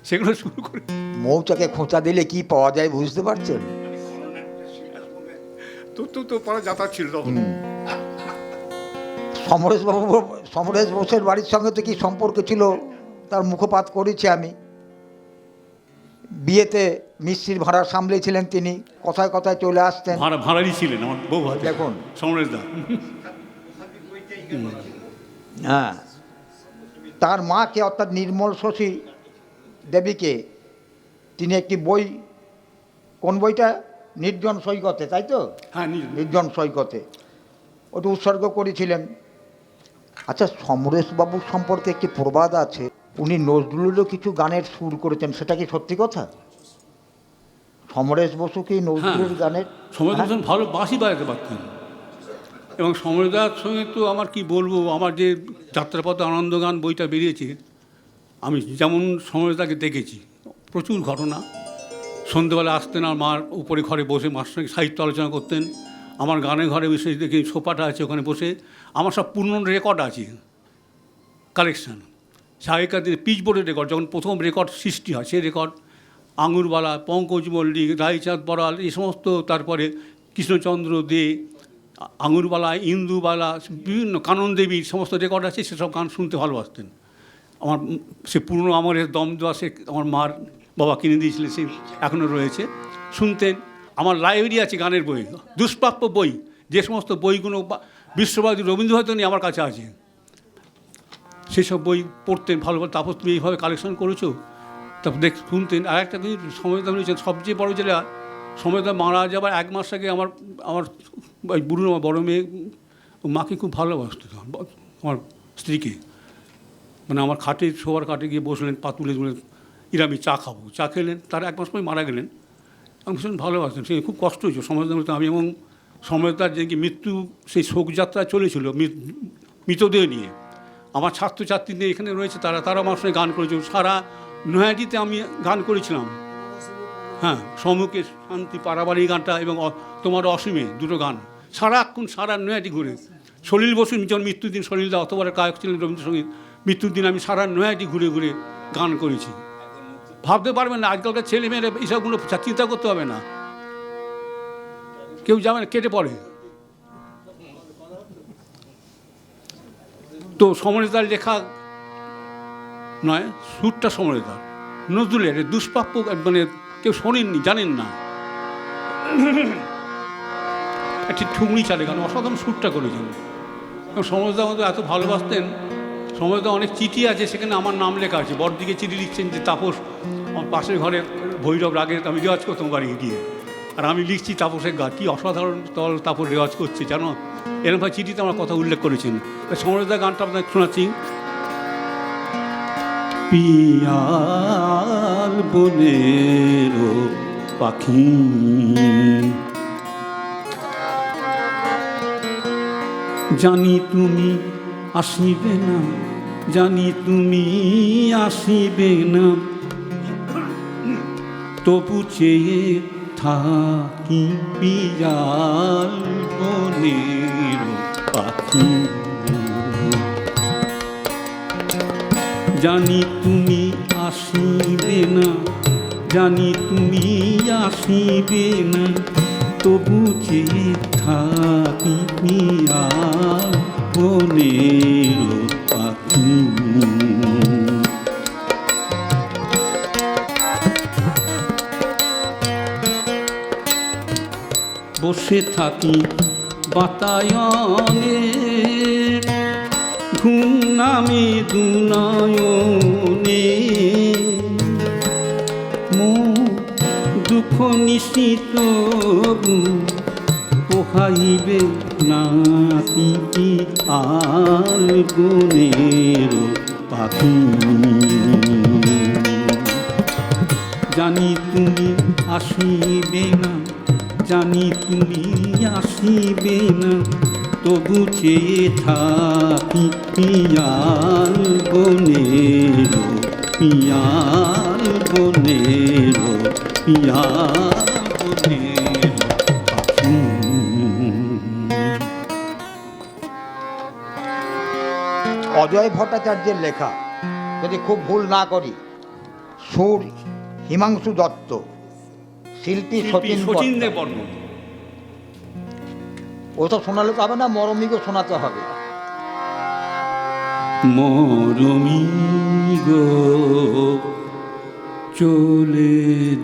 সেগুলো শুরু করে। মৌচাকে খোঁচা দিলে কি পাওয়া যায় বুঝতে পারছেন? তো পড়া যাত্রা ছিল তখন। সমরেশ বোসের বাড়ির সঙ্গে তো কি সম্পর্ক ছিল তার মুখপাত করেছি আমি। বিয়েতে মিস্ত্রির ভাড়া সামলেছিলেন তিনি, কথায় কথায় চলে আসতেন। ভাড়ারই ছিলেন আমার বউ। দেখুন সমরেশ দা, হ্যাঁ, তার মাকে অর্থাৎ নির্মল শশী দেবীকে তিনি একটি বই, কোন বইটা, নির্জন সৈকতে, তাই তো? হ্যাঁ, নির্জন সৈকতে ওটা উৎসর্গ করেছিলেন। আচ্ছা, সমরেশবাবুর সম্পর্কে একটি প্রবাদ আছে, উনি নজরুলেরও কিছু গানের সুর করেছেন, সেটা কি সত্যি কথা? সমরেশ বসু কি নজরুলের গানের? সমরেশ বসু ভালো বাঁশি বাজাতে পারতেন, এবং সমরেশদার সঙ্গে তো আমার কি বলবো, আমার যে যাত্রাপথে আনন্দ গান বইটা বেরিয়েছে, আমি যেমন সমরেশদাকে দেখেছি, প্রচুর ঘটনা। সন্ধ্যেবেলা আসতেন আর মার উপরে ঘরে বসে মার সঙ্গে সাহিত্য আলোচনা করতেন। আমার গানের ঘরে বিশেষ দেখি সোফাটা আছে, ওখানে বসে আমার সব পূর্ণ রেকর্ড আছে, কালেকশান। আগেকার দিনে পিচবোর্ডের রেকর্ড, যখন প্রথম রেকর্ড সৃষ্টি হয় সেই রেকর্ড, আঙুরবালা, পঙ্কজ মল্লিক, রায়চাঁদ বড়াল, এই সমস্ত, তারপরে কৃষ্ণচন্দ্র দে, আঙুরবালা, ইন্দুবালা, বিভিন্ন কানন দেবীর সমস্ত রেকর্ড আছে, সেসব গান শুনতে ভালোবাসতেন। আমার সে পুরনো আমলের দম দেওয়া, সে আমার মার বাবা কিনে দিয়েছিলেন, সে এখনও রয়েছে, শুনতেন। আমার লাইব্রেরি আছে গানের বই, দুষ্প্রাপ্য বই, যে সমস্ত বইগুলো বিশ্বভারতী রবীন্দ্রভারতী নিয়ে আমার কাছে আছে, সেসব বই পড়তেন ভালো করে। তারপর তুমি এইভাবে কালেকশন করেছো, তারপর শুনতেন। আর একটা কিন্তু সময়দা হয়েছেন সবচেয়ে বড়ো যেটা, সময়দা মারা যাবার 1 মাস আগে আমার বুড়ো বড়ো মেয়ে মাকে খুব ভালোবাসত, আমার স্ত্রীকে। মানে আমার খাটে, শোবার খাটে গিয়ে বসলেন, পাতুলে তুলে, ইরামি চা খাবো, চা খেলেন, তার 1 মাস পরে মারা গেলেন। আমি ভীষণ ভালোবাসতেন, সে খুব কষ্ট হয়েছে সময়দার মতো। আমি এবং সময়দার যে মৃত্যু, সেই শোকযাত্রা চলেছিল মৃতদেহ নিয়ে, আমার ছাত্রছাত্রীদের এখানে রয়েছে, তারা আমার সঙ্গে গান করেছিল। সারা নয়াটিতে আমি গান করেছিলাম, হ্যাঁ, সম্মুখে শান্তি পারাবাড়ি গানটা এবং তোমার অসীমে, দুটো গান সারাক্ষণ সারা নয়াটি ঘুরে। সলিল বসু যখন মৃত্যুদিন, সলিলদা অতবারের গায়ক ছিলেন রবীন্দ্রসঙ্গীত, মৃত্যুর দিন আমি সারা নয়াটি ঘুরে ঘুরে গান করেছি। ভাবতে পারবেন না, আজকালকার ছেলেমেয়েরা এইসবগুলো চিন্তা করতে হবে না, কেউ যাবে না, কেটে পড়ে। তো সমরেশদার লেখা নয়, সুরটা সমরেশদার, নজরুলের দুষ্প্রাপ্য, মানে কেউ শোনেননি, জানেন না। একটি ঠুংরি চালে গান, অসাধারণ সুরটা করেছেন। এবং সমজদা আমাদের এত ভালোবাসতেন। সমজদা অনেক চিঠি আছে, সেখানে আমার নাম লেখা আছে, বড়দিকে চিঠি লিখছেন যে তাপস আমার পাশের ঘরে ভৈরব রাগের আমি রেওয়াজ করতাম বাড়ি গিয়ে, আর আমি লিখছি তাপসের গা, কী অসাধারণ তল তাপস রেওয়াজ করছে জানো, এরকমভাবে চিঠিতে আমার কথা উল্লেখ করেছেন। সমজদা গানটা আপনাকে শোনাচ্ছি। পিয়ার বনের পাখি জানি তুমি আসিবে না, জানি তুমি আসিবে না, তবু চেয়ে থাকি পিয়ার বনের পাখি। জানি তুমি আসিবে না, জানি তুমি আসিবে না, তবু চেয়ে থাকি পিয়ার বনের পাখি। বসে থাকি বাতায়নে, ঘুম নামে দুনয়নে, দুঃখ নিশ্চিত পোহাইবে নাতি আল গুণের পাখি। জানি তুমি আসিবে না, জানি তুমি আসিবে না, তবু চেয়ে থাকি পিয়ার বনের, পিয়ার বনের, পিয়ার বনের পাখি। অজয় ভট্টাচার্যের লেখা, যদি খুব ভুল না করি। সুর হিমাংশু দত্ত, শিল্পী শচীন দেব বর্মন। ও তো শোনালে তো হবে না, মরমিগো শোনাতে হবে। মরমিগো চলে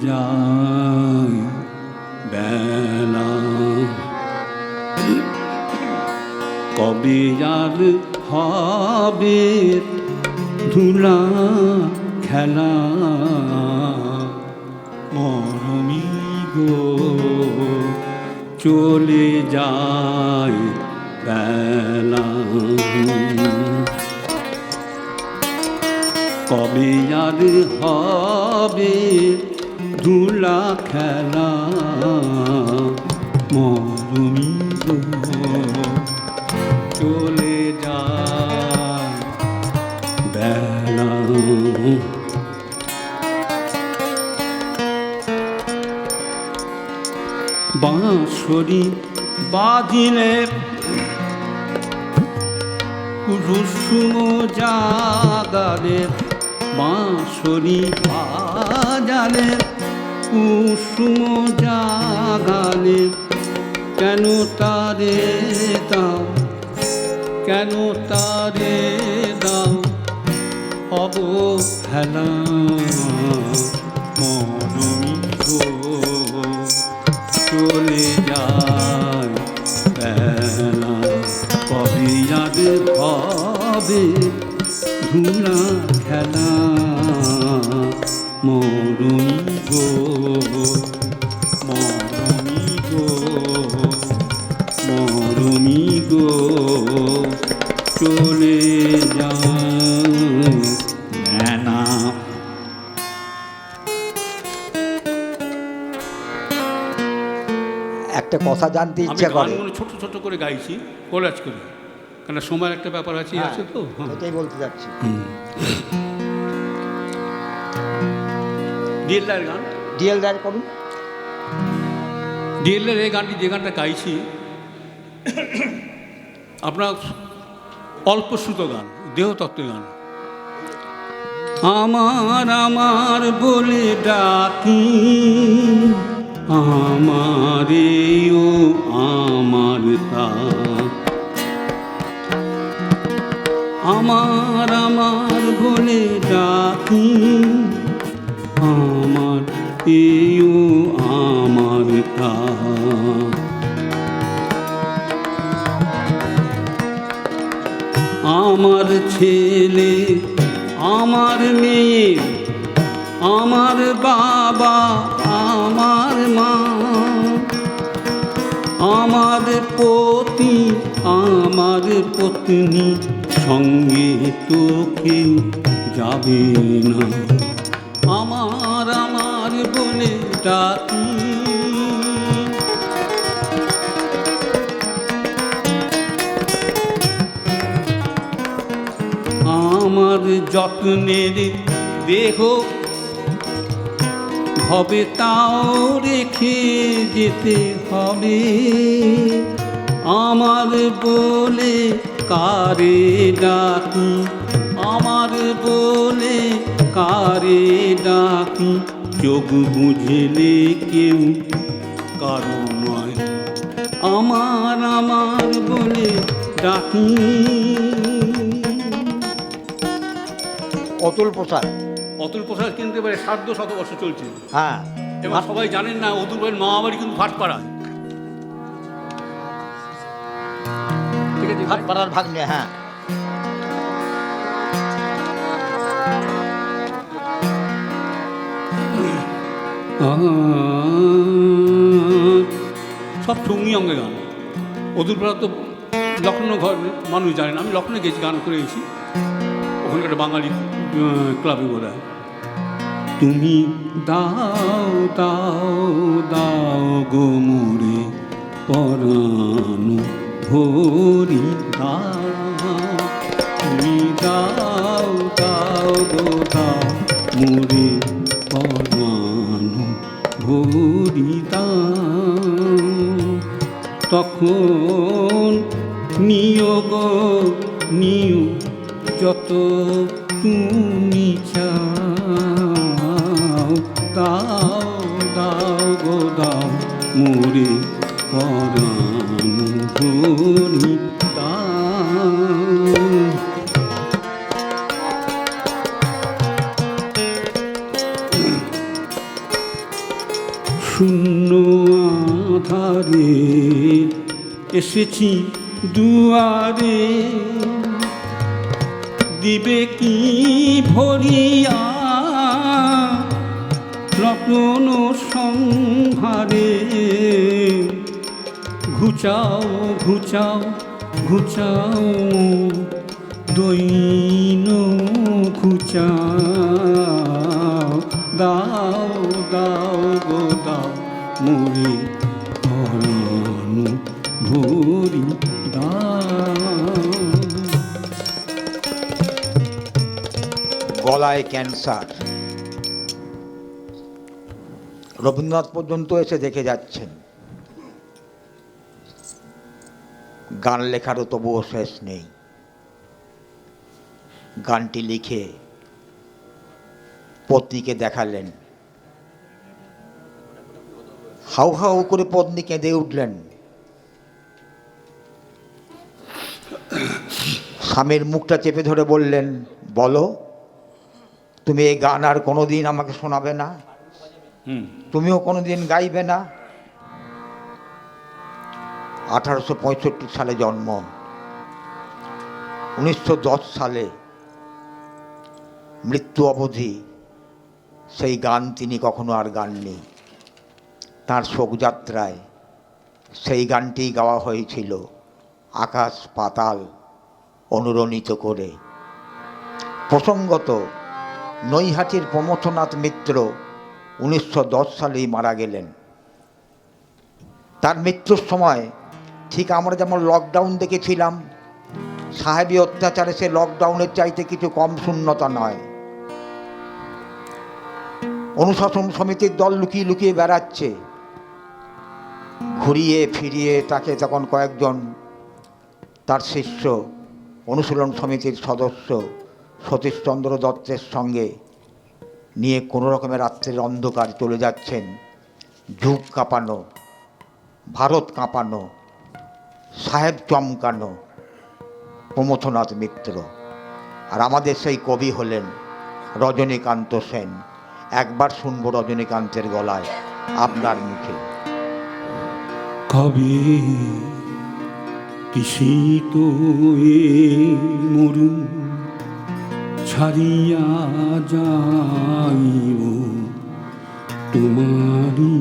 যায় বেলা, কবে আর হবে ধুলা খেলা। মরমিগো চলে যায় বেলা, কবে আর হবে ধুলা খেলা। মরমিগো চলে যায় বেলা। বাঁশরি বাজিলে কুসুম জাগালে, বাঁশরি বাজালে কুসুম জাগালে, কেন তারে দাও, কেন তারে দাও অবহেলা। মরমিগো চলে যায় বেলা, কবে আর হবে ধুলা খেলা। মরমিগো, মরমিগো, মরমিগো চলে যায় বেলা। একটা কথা জানতে ইচ্ছা করে। ছোট ছোট করে গাইছি, কোলাজ করে, কারণ সময়ের একটা ব্যাপার আছে। হ্যাঁ, আছে তো এটাই বলতে যাচ্ছি। ডিএলআর গান, ডিএলআর করুন। ডিএলআর এই গানটি, যে গানটা গাইছি, আপনার অল্প শ্রুত গান, দেহতত্ত্বের গান। আমার আমার বলে ডাকি, আমারে ও আমার তা, আমার আমার বলে ডাকি, আমার এও আমার তা। আমার ছেলে, আমার মেয়ে, আমার বাবা, আমার মা, আমার পতি, আমার পত্নী, সঙ্গে তো কেউ যাবে না। আমার আমার বলে ডাকি, আমার যত্নের দেহ হবে তাও রেখে যেতে হবে। আমার বলে কারে ডাকি, আমার বলে কারে ডাকি, চোখ বুঝলে কেউ কারো নয়। আমার আমার বলে ডাকি। অতুল প্রসাদ। অতুল প্রসাদ কিন্তু এবারে ৭০ চলছে। হ্যাঁ, এবার সবাই জানেন না, অতুল প্রসাদ মামাবাড়ি কিন্তু ভাটপাড়ায়। ঠিক আছে, ভাটপাড়ার ভাগ্নে। হ্যাঁ, সব সঙ্গী অঙ্গে গান। অতুল প্রসাদ তো লখনৌ ঘর মানুষ জানেন, আমি লখনৌ গেছি, গান করে গেছি, ওখানকার বাঙালি ক্লাবে বোধ হয়। তুমি দাও দাও দাও গো মোরে পরানো ভরি দাও, তুমি দাও দাও গো দাও মোরে পরানো ভরি দাও। তখন নিয়োগ নিও যত তুমি চাও, দাও দাও গো দাও মোরে পরানো ভরি দাও। শূন্য আধারে এসেছি দুয়ারে, দিবে কি ভরিয়া রতন সংহারে। ঘুচাও ঘুচাও ঘুচাও দৈন ঘুচাও, দাও দাও গো দাও মোরে পরানো ভরি দাও। গলায় ক্যান্সার। রবীন্দ্রনাথ পর্যন্ত এসে দেখে যাচ্ছেন। গান লেখারও তবুও শেষ নেই। গানটি লিখে পত্নীকে দেখালেন। হাউ হাউ করে পত্নী কেঁদে উঠলেন। স্বামীর মুখটা চেপে ধরে বললেন, বলো, তুমি এই গান আর কোনোদিন আমাকে শোনাবে না? তুমিও কোনোদিন গাইবে না? 1865 সালে জন্ম। 1910 সালে মৃত্যু অবধি সেই গান তিনি কখনো আর গাননি। তাঁর শোকযাত্রায় সেই গানটি গাওয়া হয়েছিল আকাশ পাতাল অনুরণিত করে। প্রসঙ্গত নৈহাটির প্রমথনাথ মিত্র 1910 সালেই মারা গেলেন। তার মৃত্যুর সময় ঠিক আমরা যেমন লকডাউন দেখেছিলাম, সাহেবী অত্যাচারে সে লকডাউনের চাইতে কিছু কম শূন্যতা নয়। অনুশাসন সমিতির দল লুকিয়ে লুকিয়ে বেড়াচ্ছে। ঘুরিয়ে ফিরিয়ে তাকে তখন কয়েকজন তার শিষ্য অনুশীলন সমিতির সদস্য সতীশচন্দ্র দত্তের সঙ্গে নিয়ে কোনো রকমের রাত্রের অন্ধকার চলে যাচ্ছেন। যুগ কাঁপানো, ভারত কাঁপানো, সাহেব চমকানো প্রমথনাথ মিত্র। আর আমাদের সেই কবি হলেন রজনীকান্ত সেন। একবার শুনবো রজনীকান্তের গলায় আপনার মুখে। কবে তৃষিত এ মরু ছাড়িয়া যাইব তোমারি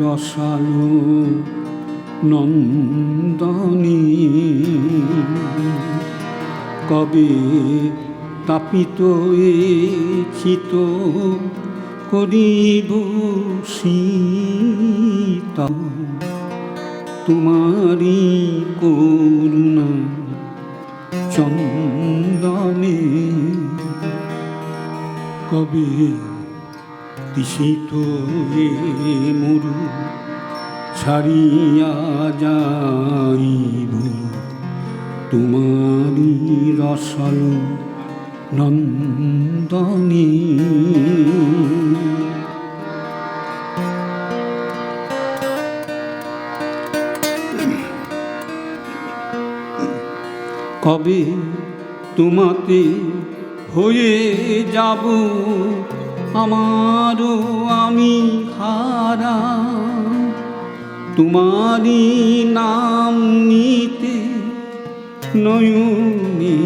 রসালো নন্দনে। কবে তাপিত এ চিত করিব শীতল তোমারি করুণা চন্দনে। কবে তৃষিত এ মরু ছাড়িয়া যাইব তোমারি রসাল নন্দনে। কবে তোমাতে হয়ে যাব আমারও আমি হারা, তোমারি নাম নিতে নয়নে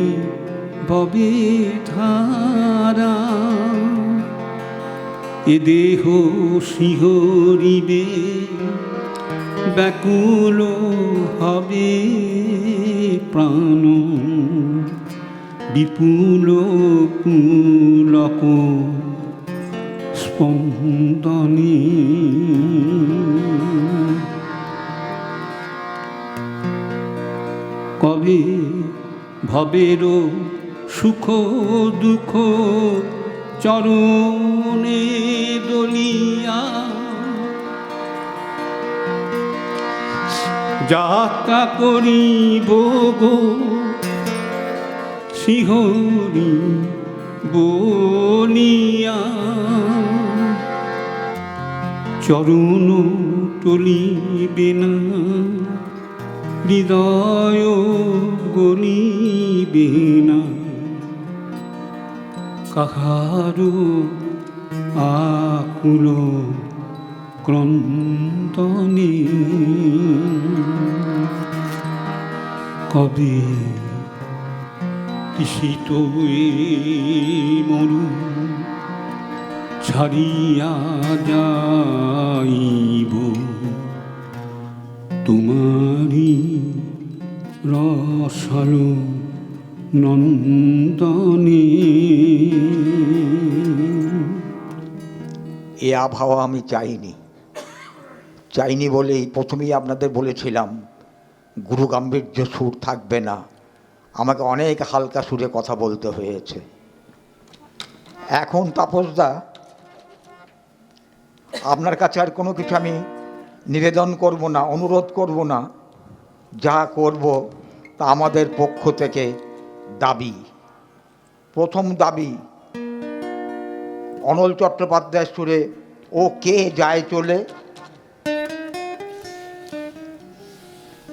ববে ধারা। এ দেহ শিহরিবে ব্যাকুল হবে প্রাণ, বিপুল পুলক স্পন্দনে। কবে ভবের সুখ দুঃখ চরণে দলিয়া যাত্রা করিব গো শিহরি বলিয়া। চরণ টলিবে না হৃদয় গলিবে না, কাহারো আকুল ক্রন্দনে। কবে তৃষিত এ মরু ছাড়িয়া যাইব তোমারি রসালো নন্দনে। এ আবহাওয়া আমি চাইনি বলেই প্রথমেই আপনাদের বলেছিলাম গুরু গাম্ভীর্য সুর থাকবে না, আমাকে অনেক হালকা সুরে কথা বলতে হয়েছে। এখন তাপসদা আপনার কাছে আর কোনো কিছু আমি নিবেদন করব না, অনুরোধ করব না, যা করব তা আমাদের পক্ষ থেকে দাবি। প্রথম দাবি অনল চট্টোপাধ্যায় সুরে ও কে যায় চলে।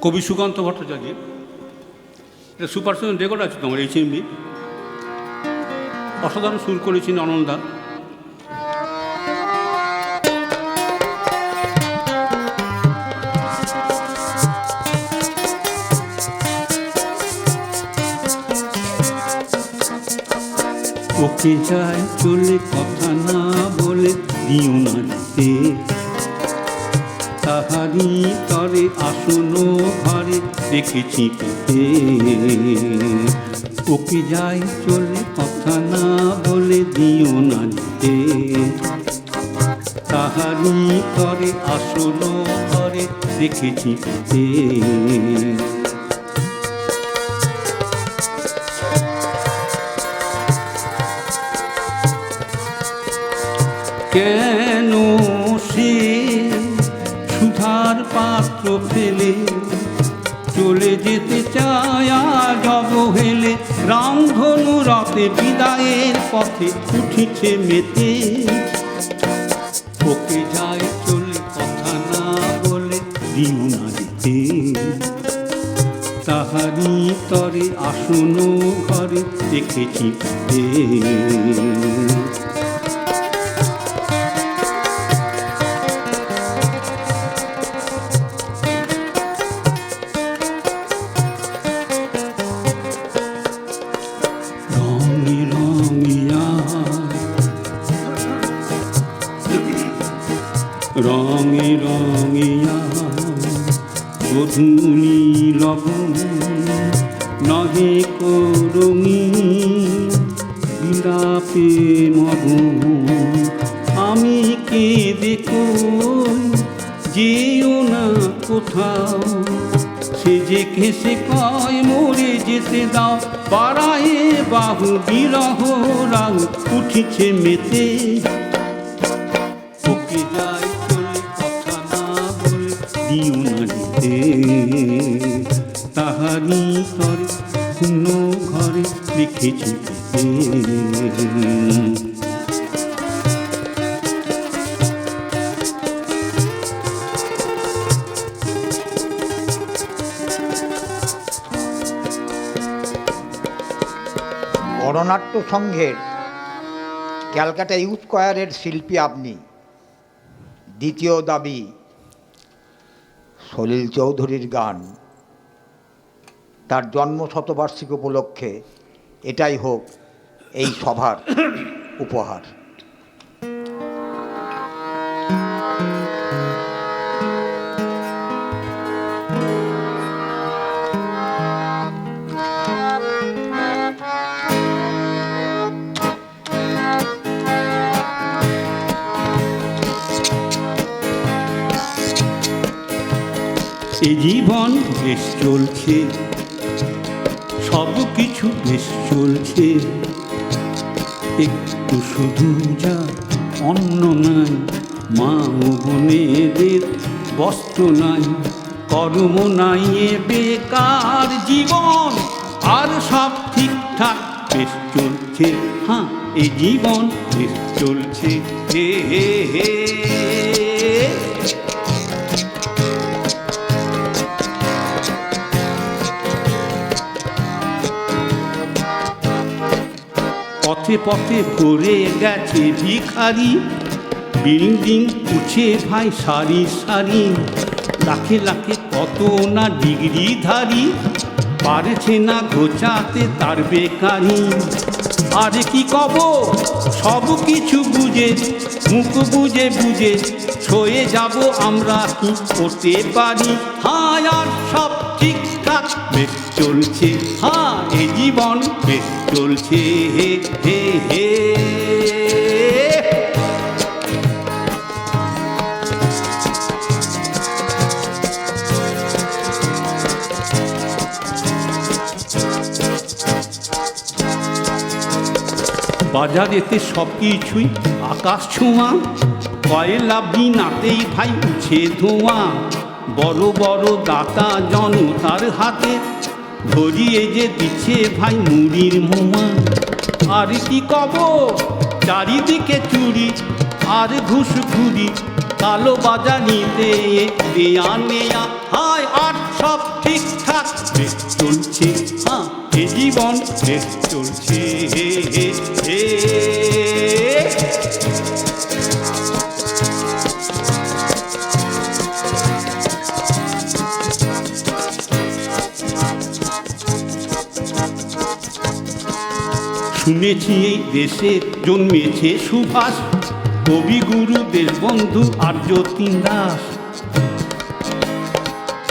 কবি সুকান্ত ভট্টাচার্যের এটা সুপার সেভেন রেকর্ড আছে তোমার HMV, অসাধারণ সুর করেছেন অনলদা। ওকে যায় চলে কথা না বলে দিও না যেতে, তাহারি তরে আসন ঘরে দেখেছি পেতে। ওকে যায় চলে কথা না বলে দিও না যেতে, তাহারি তরে আসন ঘরে দেখেছি পেতে। কেন সে সুধার পাত্র ফেলে চলে যেতে চায় জব হেলে, রামধনু রাতে বিদায়ের পথে উঠিছে মেতে। ওকে যায় চলে কথা না বলে দিও না যেতে, তাহারি তরে আসন ঘরে দেখেছি পেতে। রঙে রঙিয়া গধূলি লগন নহে করঙি বিলাপে মগন আমি কেঁদে কই যেও না কোথাও সে যে ঘেসে কয় মরে যেতে দাও পাড়ায় বাহু বিরহ রাগ উঠিছে মেতে ওকে যাই চলে কথা না বলে দিও না যেতে তাহারি তরে শূন্য ঘরে লিখেছি গণনাট্য সংঘের ক্যালকাটা ইউথ স্কোয়ারের শিল্পী আপনি। দ্বিতীয় দাবি সলিল চৌধুরীর গান, তার জন্ম শতবার্ষিকী উপলক্ষে এটাই হোক এই সভার উপহার। এ জীবন বেশ চলছে, সব কিছু বেশ চলছে, একটু শুধু যা অন্ন নাই, মা ও বোনেদের বস্ত্র নাই, কর্ম নাই, এ বেকার জীবন, আর সব ঠিকঠাক বেশ চলছে। হ্যাঁ, এ জীবন বেশ চলছে। হে হে হে পথে পথে ভরে গেছে ভিখারি, বিল্ডিং উঠে ভাই সারি সারি, লাখে লাখে কত না ডিগ্রিধারী, পারছে না ঘোচাতে তার বেকারি। আরে কি কব, সব কিছু বুঝে, মুখ বুঝে বুঝে ছয়ে যাব আমরা, কি করতে পারি? হ্যাঁ, আর সব ঠিকঠাক বেশ চলছে। হ্যাঁ, এ জীবন বেশ চলছে। হে হে হে বাজারেতে সব কিছুই আকাশ ছোঁয়া, কয়লা বিনাতেই ভাই উঠছে ধোঁয়া, বড় বড় দাতা জনতার হাতে ধরিয়ে যে দিচ্ছে ভাই মুড়ির মোয়া। আর কি কব, চারিদিকে চুরি আর ঘুষখুরি, কালো বাজারিতে দেয়া নেয়া। হায়, আর সব ঠিকঠাক বেশ চলছে। হ্যাঁ, এ জীবন বেশ চলছে। হে হে হে শুনেছি এই দেশে জন্মেছে সুভাষ, কবিগুরুদের বন্ধু আর যতীন দাস,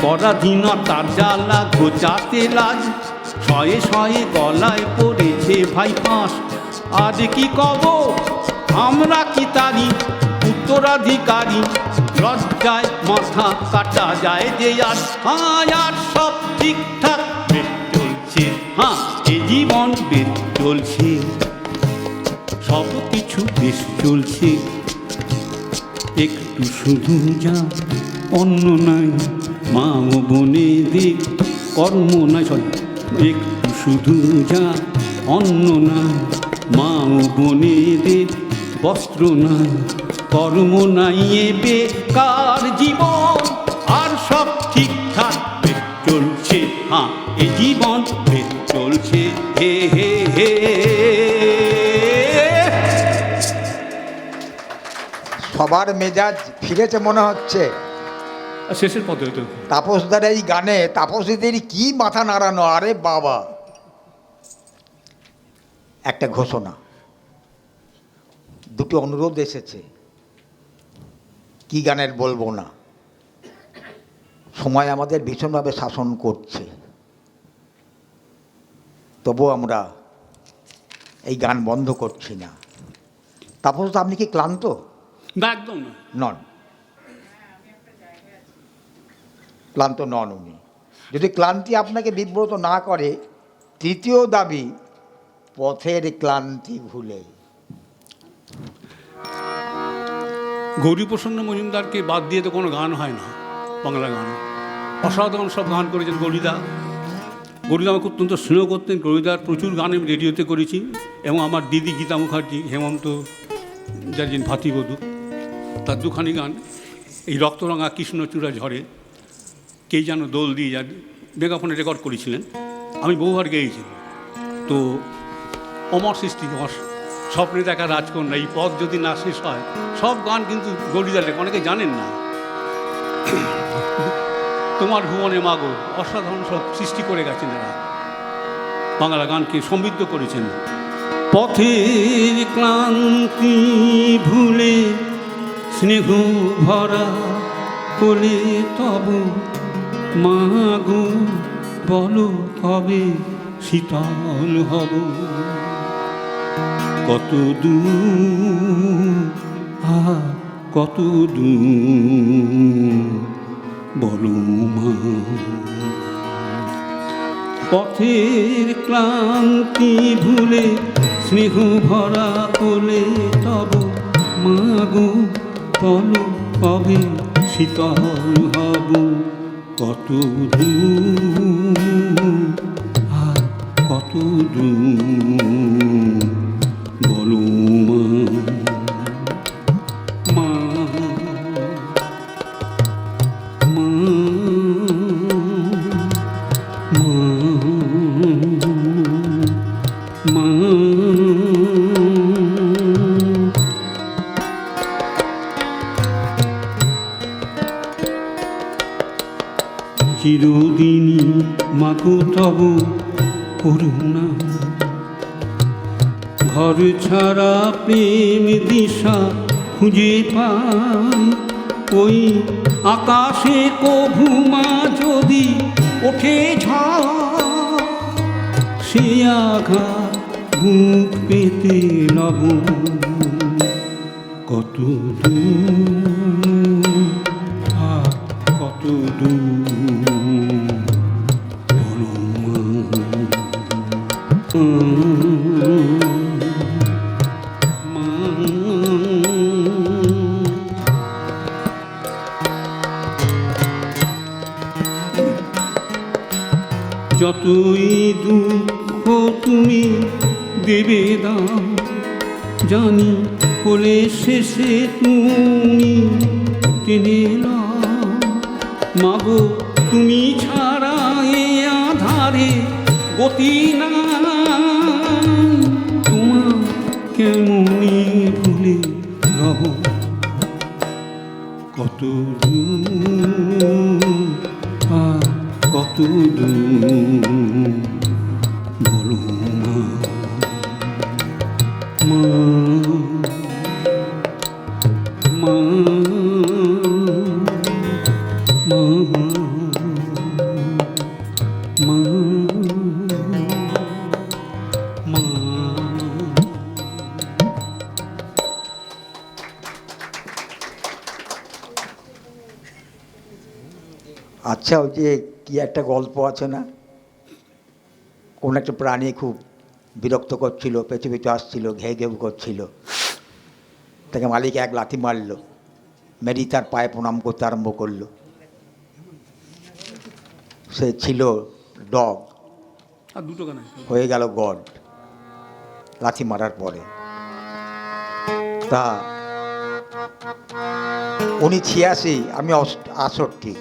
পরাধীনতার জ্বালা ঘোচাতে লাজ, শয়ে শয়ে গলায় পড়েছে ভাই ফাঁস। আজ কি কব, আমরা কি তারি উত্তরাধিকারী, লজ্জায় মাথা কাটা যায় যে আজ। হ্যাঁ, আর সব ঠিকঠাক বেশ চলছে। হ্যাঁ, এ জীবন বেশ চলছে, সব কিছু বেশ চলছে, একটু শুধু যা অন্ন নাই, মা ও বোনেদের কর্ম নাই, সরি, একটু শুধু যা অন্ন নাই, মা ও বোনেদের বস্ত্র নাই, কর্ম নাই, এ বেকার জীবন, আর সব ঠিকঠাক বেশ চলছে। হ্যাঁ, এ জীবন বেশ চলছে। হে হে হে সবার মেজাজ ফিরেছে মনে হচ্ছে। শেষের পথে তো তাপসদার এই গানে তাপসীদের কি মাথা নাড়ানো! আরে বাবা, একটা ঘোষণা, দুটো অনুরোধ এসেছে। কি কী গানের বলবো না, সময় আমাদের ভীষণভাবে শাসন করছে, তবুও আমরা এই গান বন্ধ করছি না। তাপস দা, আপনি কি ক্লান্ত? না, একদম না। নন, ক্লান্ত নন উনি। যদি ক্লান্তি আপনাকে বিব্রত না করে, তৃতীয় দাবি, পথের ক্লান্তি ভুলে। গৌরীপ্রসন্ন মজুমদারকে বাদ দিয়ে তো কোনো গান হয় না, বাংলা গান। অসাধারণ সব গান করেছেন গৌরীদা। গৌরীদা আমাকে অত্যন্ত স্নেহ করতেন। গৌরীদার প্রচুর গান আমি রেডিওতে করেছি, এবং আমার দিদি গীতা মুখার্জি, হেমন্ত যার যিনি ভাতিবধূ, তার দুখানি গান, এই রক্তরঙা কৃষ্ণচূড়া ঝরে, কে যেন দোল দিয়ে যান, মেগাফোনে রেকর্ড করেছিলেন, আমি বহুবার গেয়েছি। তো অমর সৃষ্টি, অমর স্বপ্নে দেখা রাজকন্যা, এই পথ যদি না শেষ হয়, সব গান কিন্তু গৌরীদার লেখা, অনেকে জানেন না। তোমার ভুবনে মাগো, অসাধারণ সব সৃষ্টি করে গেছেন এরা, বাংলা গানকে সমৃদ্ধ করেছেন। পথের ক্লান্তি ভুলে স্নেহ ভরা কোলে তব মাগো, বলো কবে শীতল হব, কত দূর কত দূর বলো মা। পথের ক্লান্তি ভুলে স্নেহ ভরা কোলে তব মাগো, বলো কবে শীতল হব, কত দূর কত দূর বলো মা। চিরদিনই মাগো তব করুণা, ঘর ছাড়া প্রেম দিশা খুঁজে পাই, ওই আকাশে কভুমা যদি ওঠে ঝড়, সে আঘাত বুক পেতে লব, কত দূর কত দূর বলো মা। যতই দুঃখ তুমি দেবে দাও, জানি কোলে শেষে তুমি টেনে নাও, মাগো তুমি ছাড়া এ আধারে গতি নাই, তোমার কেমনি ভুলে রহ, কত দূর কত দূর বলো মা। মা মা মা মা। আচ্ছা, ওই যে কি একটা গল্প আছে না, কোন একটা প্রাণী খুব বিরক্ত করছিল, পেছু পেছু আসছিল, ঘেউ ঘেউ করছিল, তাকে মালিক এক লাথি মারল, মেরি তার পায়ে প্রণাম করতে আরম্ভ করলো। সে ছিল ডগ, আর দুটো গান হয়ে গেল গড লাথি মারার পরে। তা উনি 86, আমি 68,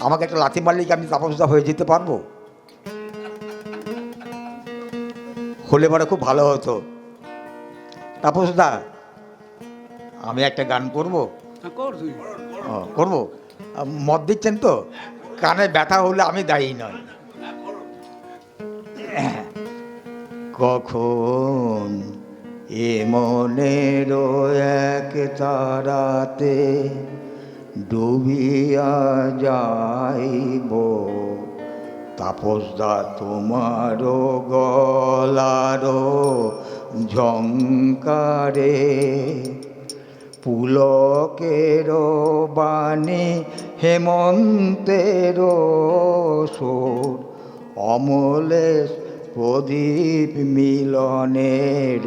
আমাকে একটা লাথি মারলে কি আমি তাপসদা হয়ে যেতে পারবো? হলে পরে খুব ভালো হতো। তাপসদা, আমি একটা গান করবো? করবো? মত দিচ্ছেন তো? কানে ব্যথা হলে আমি দায়ী নয়। কখন এ মনের এক তারাতে ডুবিয়া যাইব। তাপসদা তোমার গলার ঝংকারে, পুলকের বাণী হেমন্তের সুর, অমলেশ প্রদীপ মিলনের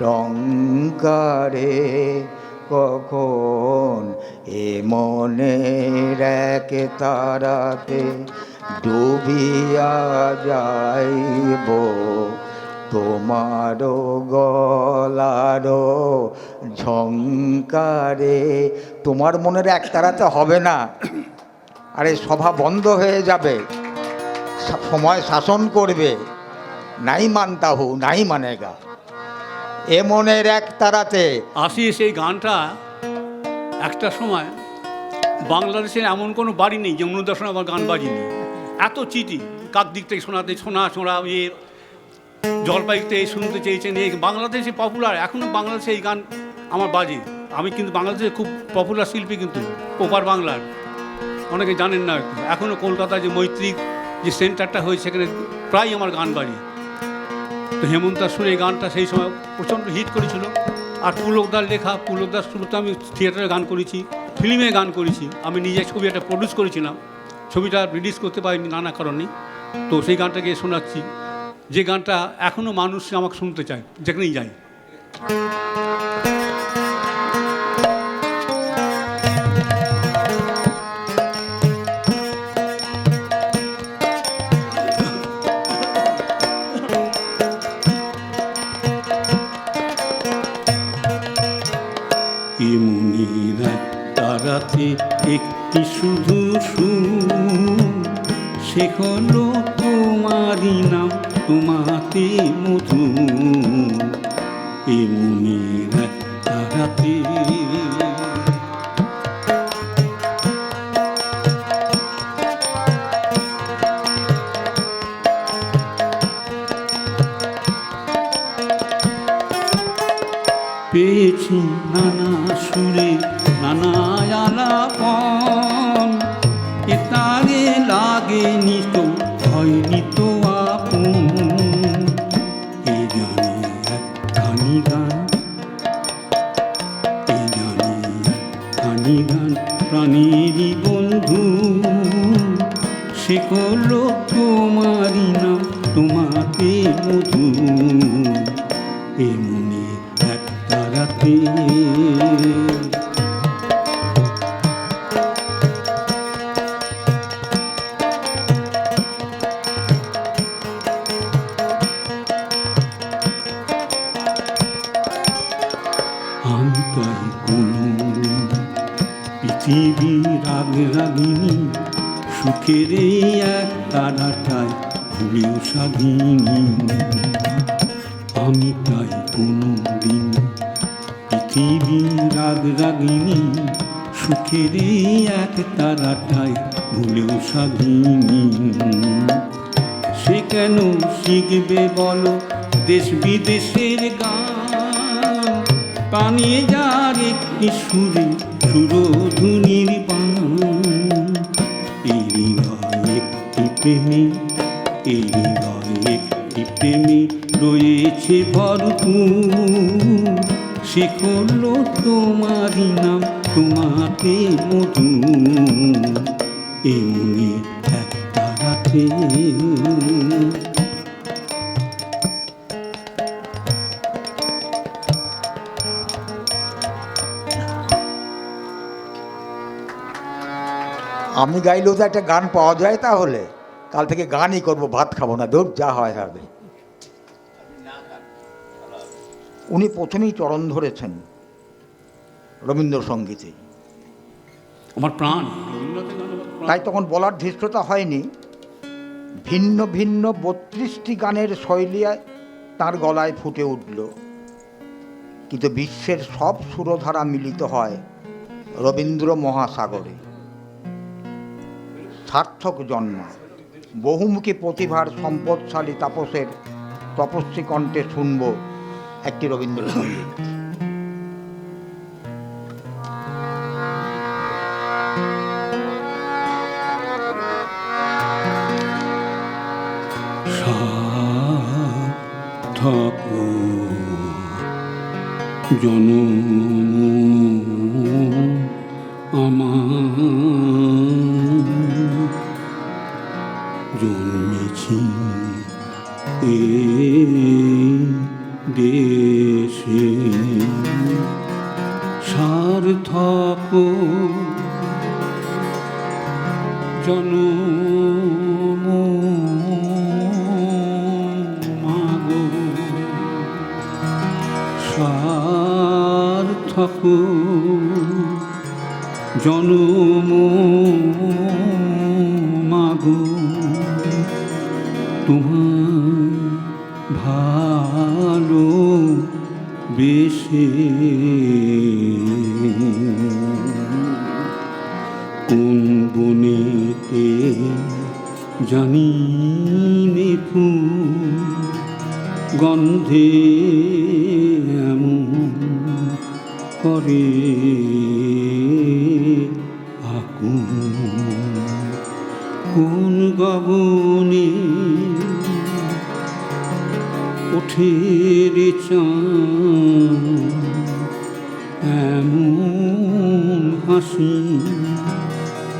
টঙ্কারে, কখন এ মনের এক তারাতে ডুবিয়া যাইব। তোমার গলার ঝংকারে। তোমার মনের এক তারাতে হবে না, আরে সভা বন্ধ হয়ে যাবে, সময় শাসন করবে। নাই মানতাহু নাই মানেগা, এ মনের এক তারাতে। আসি সেই গানটা একটা সময় বাংলাদেশের এমন কোনো বাড়ি নেই যে অনুদর্শন আমার গান বাজিনি। এত চিঠি কাক দিক থেকে শোনাতে, শোনা এ জলপাইতে শুনতে চেয়েছেন, এই বাংলাদেশে পপুলার, এখনও বাংলাদেশে এই গান আমার বাজে। আমি কিন্তু বাংলাদেশে খুব পপুলার শিল্পী, কিন্তু ওপার বাংলার, অনেকে জানেন না। এখনও কলকাতায় যে মৈত্রিক যে সেন্টারটা হয়েছে সেখানে প্রায় আমার গান বাজে। তো হেমন্তার সুরে এই গানটা সেই সময় প্রচণ্ড হিট করেছিল। আর পুলকদার লেখা, পুলকদার সুরে তো আমি থিয়েটারে গান করেছি, ফিল্মে গান করেছি, আমি নিজে ছবি একটা প্রডিউস করেছিলাম, ছবিটা রিলিজ করতে পারিনি নানা কারণে। তো সেই গানটাকে শোনাচ্ছি, যে গানটা এখনও মানুষ আমাকে শুনতে চায় যেখানেই যাই। এমনির তারাতে একটি শুধু সে হলো তোমারই নাম, তোমাতে মধু। এমনির তারাতে পেয়েছি নানা সুরে নানা আলাপন, এ তারে লাগেনি তো হয়নি তো আপন। এ জানি একখানি গান, এ জানি একখানি গান প্রাণেরই বন্ধু, সে হলো তোমারই নাম, তোমাতে মধু। এমনি এক তারাতে আমি তাই কোনো পৃথিবীর রাগিনী, সুখের এক তারাটায় ভুলেও সাগিনী। আমি তাই কোনো দিন পৃথিবীর রাগিনী, সুখের এক তারাটায় ভুলেও সাগিনী। সে কেন শিখবে বলো দেশ বিদেশের গান, পানিয়ে যার একটি সুরে সুরধুনির বান। এই হৃদয় একটি প্রেমে, এই হৃদয় একটি প্রেমে রয়েছে ভরপুর, সে হলো তোমারই নাম, তোমাতে মধু। এমনি এক তারাতে আমি গাইলেও তো একটা গান পাওয়া যায়, তাহলে কাল থেকে গানই করব, ভাত খাবো না, দূর যা হয় হবে। উনি প্রথমেই চরণ ধরেছেন রবীন্দ্রসঙ্গীতে, আমার প্রাণ। তাই তখন বলার ধৃষ্টতা হয়নি। ভিন্ন ভিন্ন 32টি গানের শৈলী তার গলায় ফুটে উঠল, কিন্তু বিশ্বের সব সুরধারা মিলিত হয় রবীন্দ্র মহাসাগরে। সার্থক জন্ম, বহুমুখী প্রতিভার সম্পদশালী তাপসের তপস্বী কণ্ঠে শুনব একটি রবীন্দ্রসঙ্গীত। জনম আমার জন্মেছি এই দেশে সার্থক জনম মাগো সার্থক জনম মাগো তোমার ভালো বেশে কোন বনেতে জানি নে ফুল গন্ধে এমন করে আকুল কোন গগনে ওঠে রে চাঁদ এমন হাসি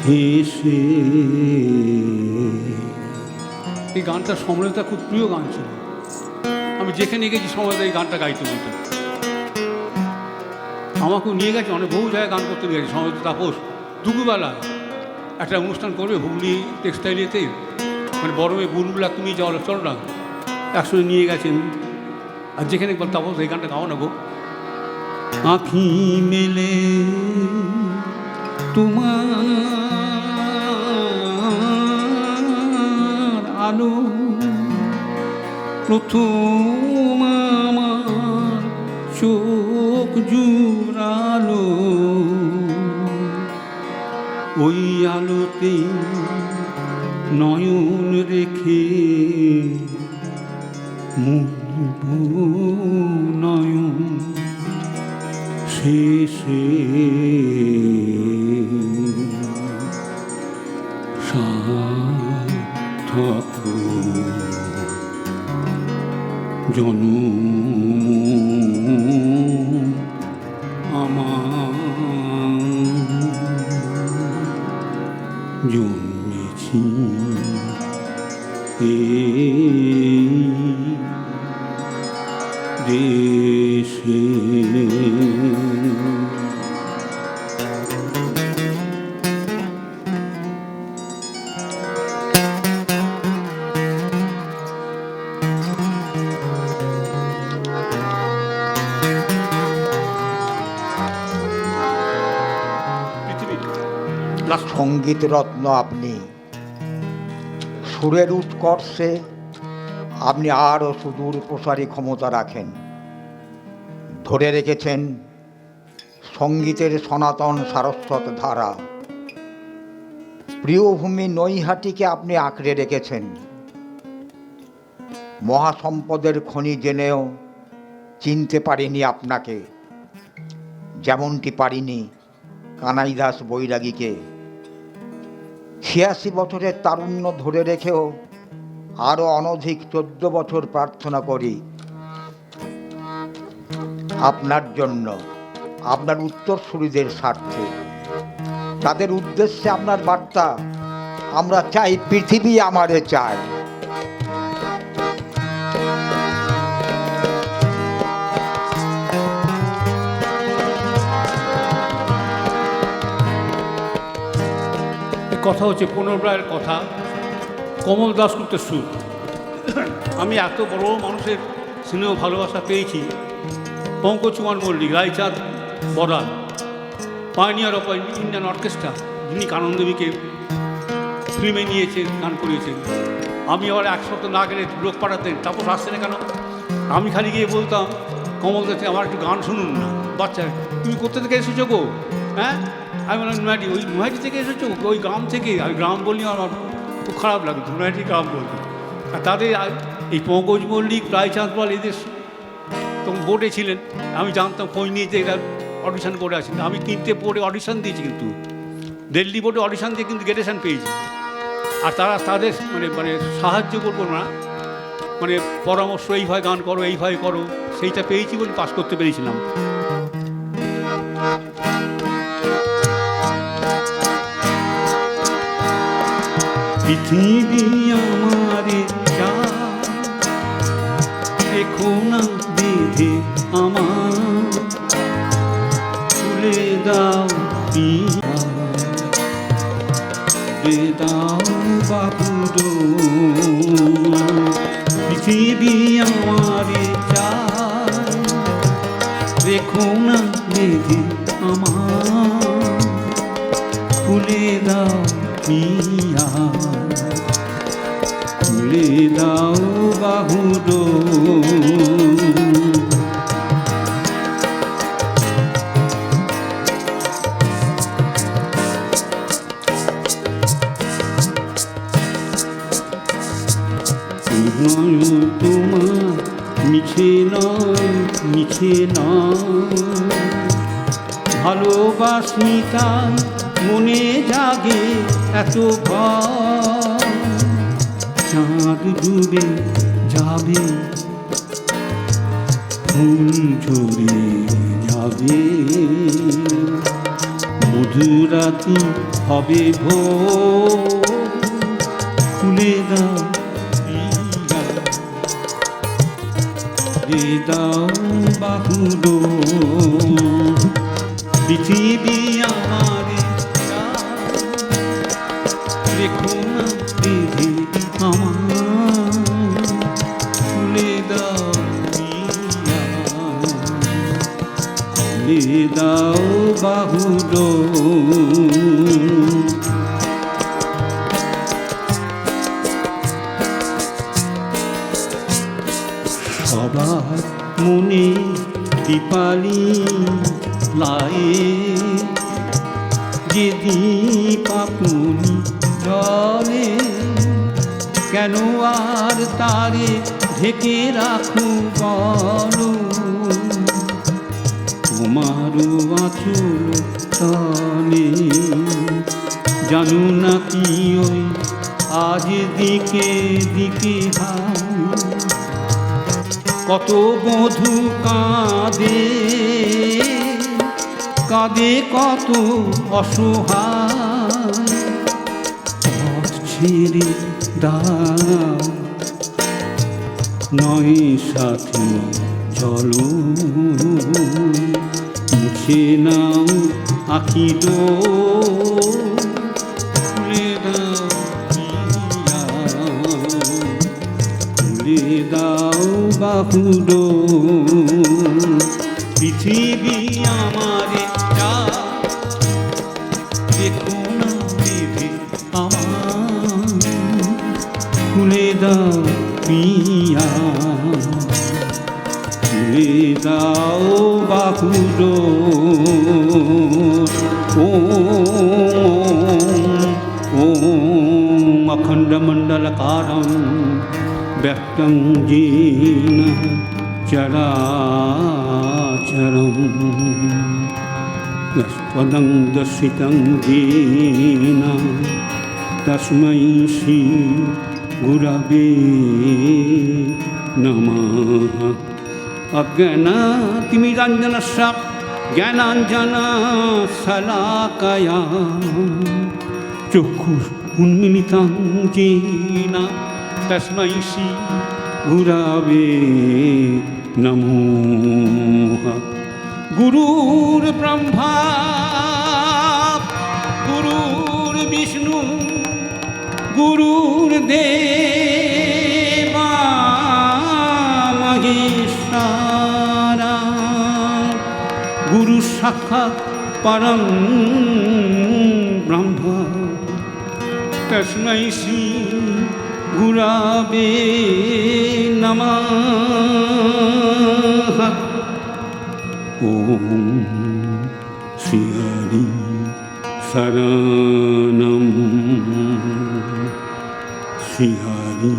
হেসে। এই গানটা সমরেতা খুব প্রিয় গান ছিল। আমি যেখানে গেছি সমরেতা এই গানটা গাইতে বলতো। আমাকেও নিয়ে গেছে অনেক বহু জায়গায় গান করতে নিয়ে গেছে সমরেতা। তাপস দুপুরবেলায় একটা অনুষ্ঠান করবে হুগলি টেক্সটাইলেতে, মানে বড় মেয়ে বুলবুলা তুমি যাও চলো না, একসঙ্গে নিয়ে গেছেন। আর যেখানে তাপস এই গানটা গাও না গো। আঁখি মেলে তোমার আলো প্রথম আমার চোখ জুড়ালো, ওই আলোতে নয়ন রেখে মুগ্ধ নয়ন শেষে সার্থক জনম আমার জন্মেছি এই দেশে। সঙ্গীত রত্ন আপনি, সুরের উৎকর্ষে আপনি আরও সুদূর প্রসারী ক্ষমতা রাখেন। ধরে রেখেছেন সঙ্গীতের সনাতন সারস্বত ধারা। প্রিয়ভূমি নৈহাটিকে আপনি আঁকড়ে রেখেছেন। মহাসম্পদের খনি জেনেও চিনতে পারিনি আপনাকে, যেমনটি পারিনি কানাই দাস বৈরাগীকে। 86 বছরের তারুণ্য ধরে রেখেও আরও অনধিক 14 বছর প্রার্থনা করি আপনার জন্য, আপনার উত্তরসূরিদের স্বার্থে। তাদের উদ্দেশ্যে আপনার বার্তা, আমরা চাই পৃথিবী আমারে চায়। কথা হচ্ছে প্রণব রায়ের কথা, কমল দাশগুপ্তের সুর। আমি এত বড় মানুষের স্নেহ ভালোবাসা পেয়েছি। Pankaj Kumar Mallick, Raichand Boral, pioneer of Indian orchestra, যিনি কানন্দবীকে ফিল্মে নিয়েছেন, গান করিয়েছেন। আমি আবার এক সপ্তাহ না গেলে লোক পাঠাতেন, তারপর আসছে না কেন? আমি খালি গিয়ে বলতাম কমল দাসে আমার একটু গান শুনুন না। বাচ্চা, তুমি কোথা থেকে এসেছো গো? হ্যাঁ, আমি বললাম নৈহাটি। ওই নৈহাটি থেকে এসেছো? ওই গ্রাম থেকে? আমি গ্রাম বললি আমার খুব খারাপ লাগতো, নৈহাটি গ্রাম বলতো। আর তাদের এই পঙ্কজ মল্লিক, রায়চাঁদ বল, এদের তখন বোর্ডে ছিলেন। আমি জানতাম খোঁজ নিয়েছে এরা অডিশন করে আছেন। আমি 3টে বোর্ডে অডিশন দিয়েছি, কিন্তু দিল্লি বোর্ডে অডিশন দিয়ে কিন্তু গ্রেডেশন পেয়েছি। আর তারা তাদের মানে সাহায্য করবো না, মানে পরামর্শ, এইভাবে গান করো, এইভাবে করো, সেইটা পেয়েছি বলে পাস করতে পেরেছিলাম। পৃথিবী আমারে যা দেখো না বেঁধে আমার, তুলে দাও পিয়া, তুলে দাও বাহুডো। পৃথিবী আমারে যা দেখো না বেঁধে আমার, তুলে দাও পিয়া, তুলে দাও বাহুডো। তোমার মিছে নয়, মিছে নয়, ভালোবাসি তাই মনে জাগে এত ভয়। চাঁদ ডুবে যাবে, ফুল ঝরে যাবে, মধুরাতি হবে ভোর, খুলে দাও পিয়া, খুলে দাও বাহুডো। পৃথিবী আমারে যা দেখো না বেঁধে আমার, খুলে দাও পিয়া, খুলে দাও বাহুডো। সবার মনে দীপালি লায়ে, যে দীপ আপনি জলে, কেন আর তারে ঢেকে রাখো বলো, তোমারও আঁচল তলে। জানো না কি ওই আজ দিকে দিকে হায়, কত বধূ কাঁদে, কাঁদে কত অসহায়, পথ ছেড়ে দাও নয় সাথী চলো, মুছে নাও আঁখি ডো, খুলে দাও পিয়া, খুলে দাও বাহুডো। পৃথিবী আমারে যা দেখো না বেঁধে আমার, খুলে দাও পিয়া, খুলে দাও বাহুডো। ওম अखण्डमण्डलकारं व्यक्तं येन चराचरं यत्पदं दर्शितं येन तस्मै श्री गुरवे नमः। अज्ञानातिमिराञ्जनस्य ज्ञानाञ्जनशलाकया चक्षुरुन्मीलितं येन तस्मै श्री गुरवे नमः। गुरुर्ब्रह्मा गुरुर्विष्णु गुरुर्देवा महेश्वरा गुरु साक्षात् परं ब्रह्म तस्मै श्री गुरवे नमः। ओम श्री हरि शरणं श्री हरि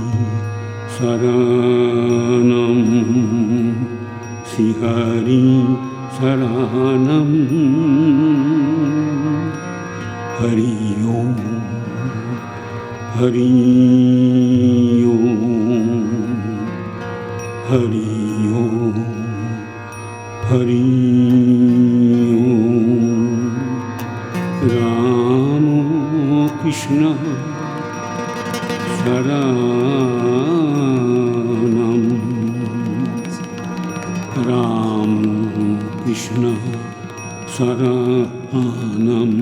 शरणं श्री हरि शरणं। हरि ओम हरि ओम। হরি ওম হরি ওম রাম কৃষ্ণ শরণম রাম কৃষ্ণ শরণম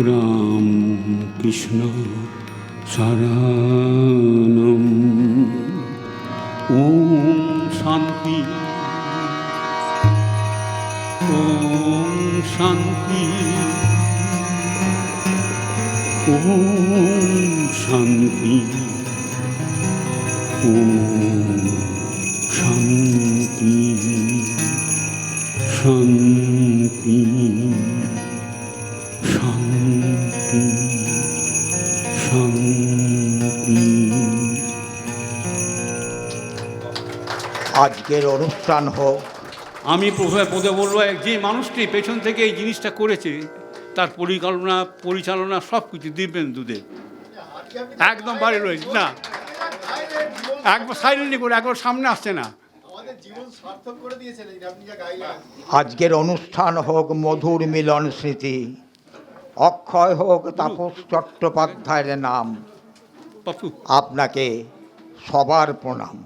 রাম কৃষ্ণ শরণম ওম শান্তি ওম শান্তি ওম শান্তি ওম শান্তি শান্তি শান্তি শান্তি। আজকের অনুষ্ঠান হোক। আমি প্রথমে বলবো, যে মানুষটি পেছন থেকে এই জিনিসটা করেছে তার পরিচালনা সব কিছু দিব্যেন্দুদের একদম বাড়ি রয়েছে না, একবার সাইলেন্টলি করে একবার সামনে আসছে না। আজকের অনুষ্ঠান হোক মধুর মিলন স্মৃতি, অক্ষয় হোক তাপস চট্টোপাধ্যায়ের নাম। পাপু আপনাকে সবার প্রণাম।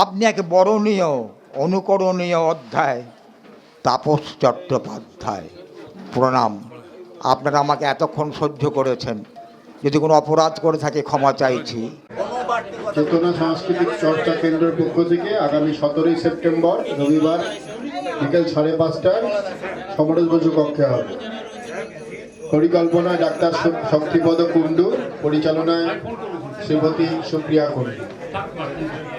আপনি এক বরণীয় অনুকরণীয় অধ্যায়, তাপস চট্টোপাধ্যায়, প্রণাম। আপনারা আমাকে এতক্ষণ সহ্য করেছেন, যদি কোনো অপরাধ করে থাকে ক্ষমা চাইছি। চেতনা সাংস্কৃতিক চর্চা কেন্দ্রের পক্ষ থেকে আগামী 17ই সেপ্টেম্বর রবিবার বিকেল 5:30টায় সমরেশ বসু কক্ষে হবে। পরিকল্পনায় ডাক্তার শক্তিপদ কুণ্ডু, পরিচালনায় শ্রীমতী সুপ্রিয়া কুণ্ডু,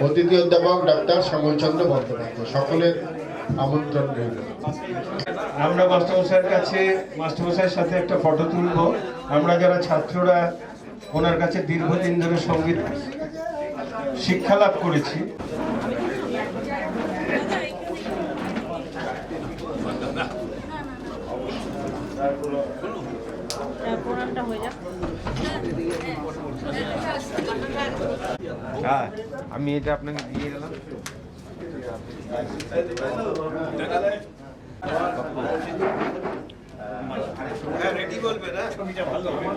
অতিথি অধ্যাপক ডাক্তার শ্যামলচন্দ্র বন্দ্যোপাধ্যায়। সকলের আমন্ত্রণ রইল। আমরা মাস্টারমশাইয়ের সাথে একটা ফটো তুলব। আমরা যারা ছাত্ররা ওনার কাছে দীর্ঘদিন ধরে সঙ্গীত শিক্ষা লাভ করেছি। আমি এটা আপনাকে দিয়ে গেলাম। রেডি বলবে না, ছবিটা ভালো হবে।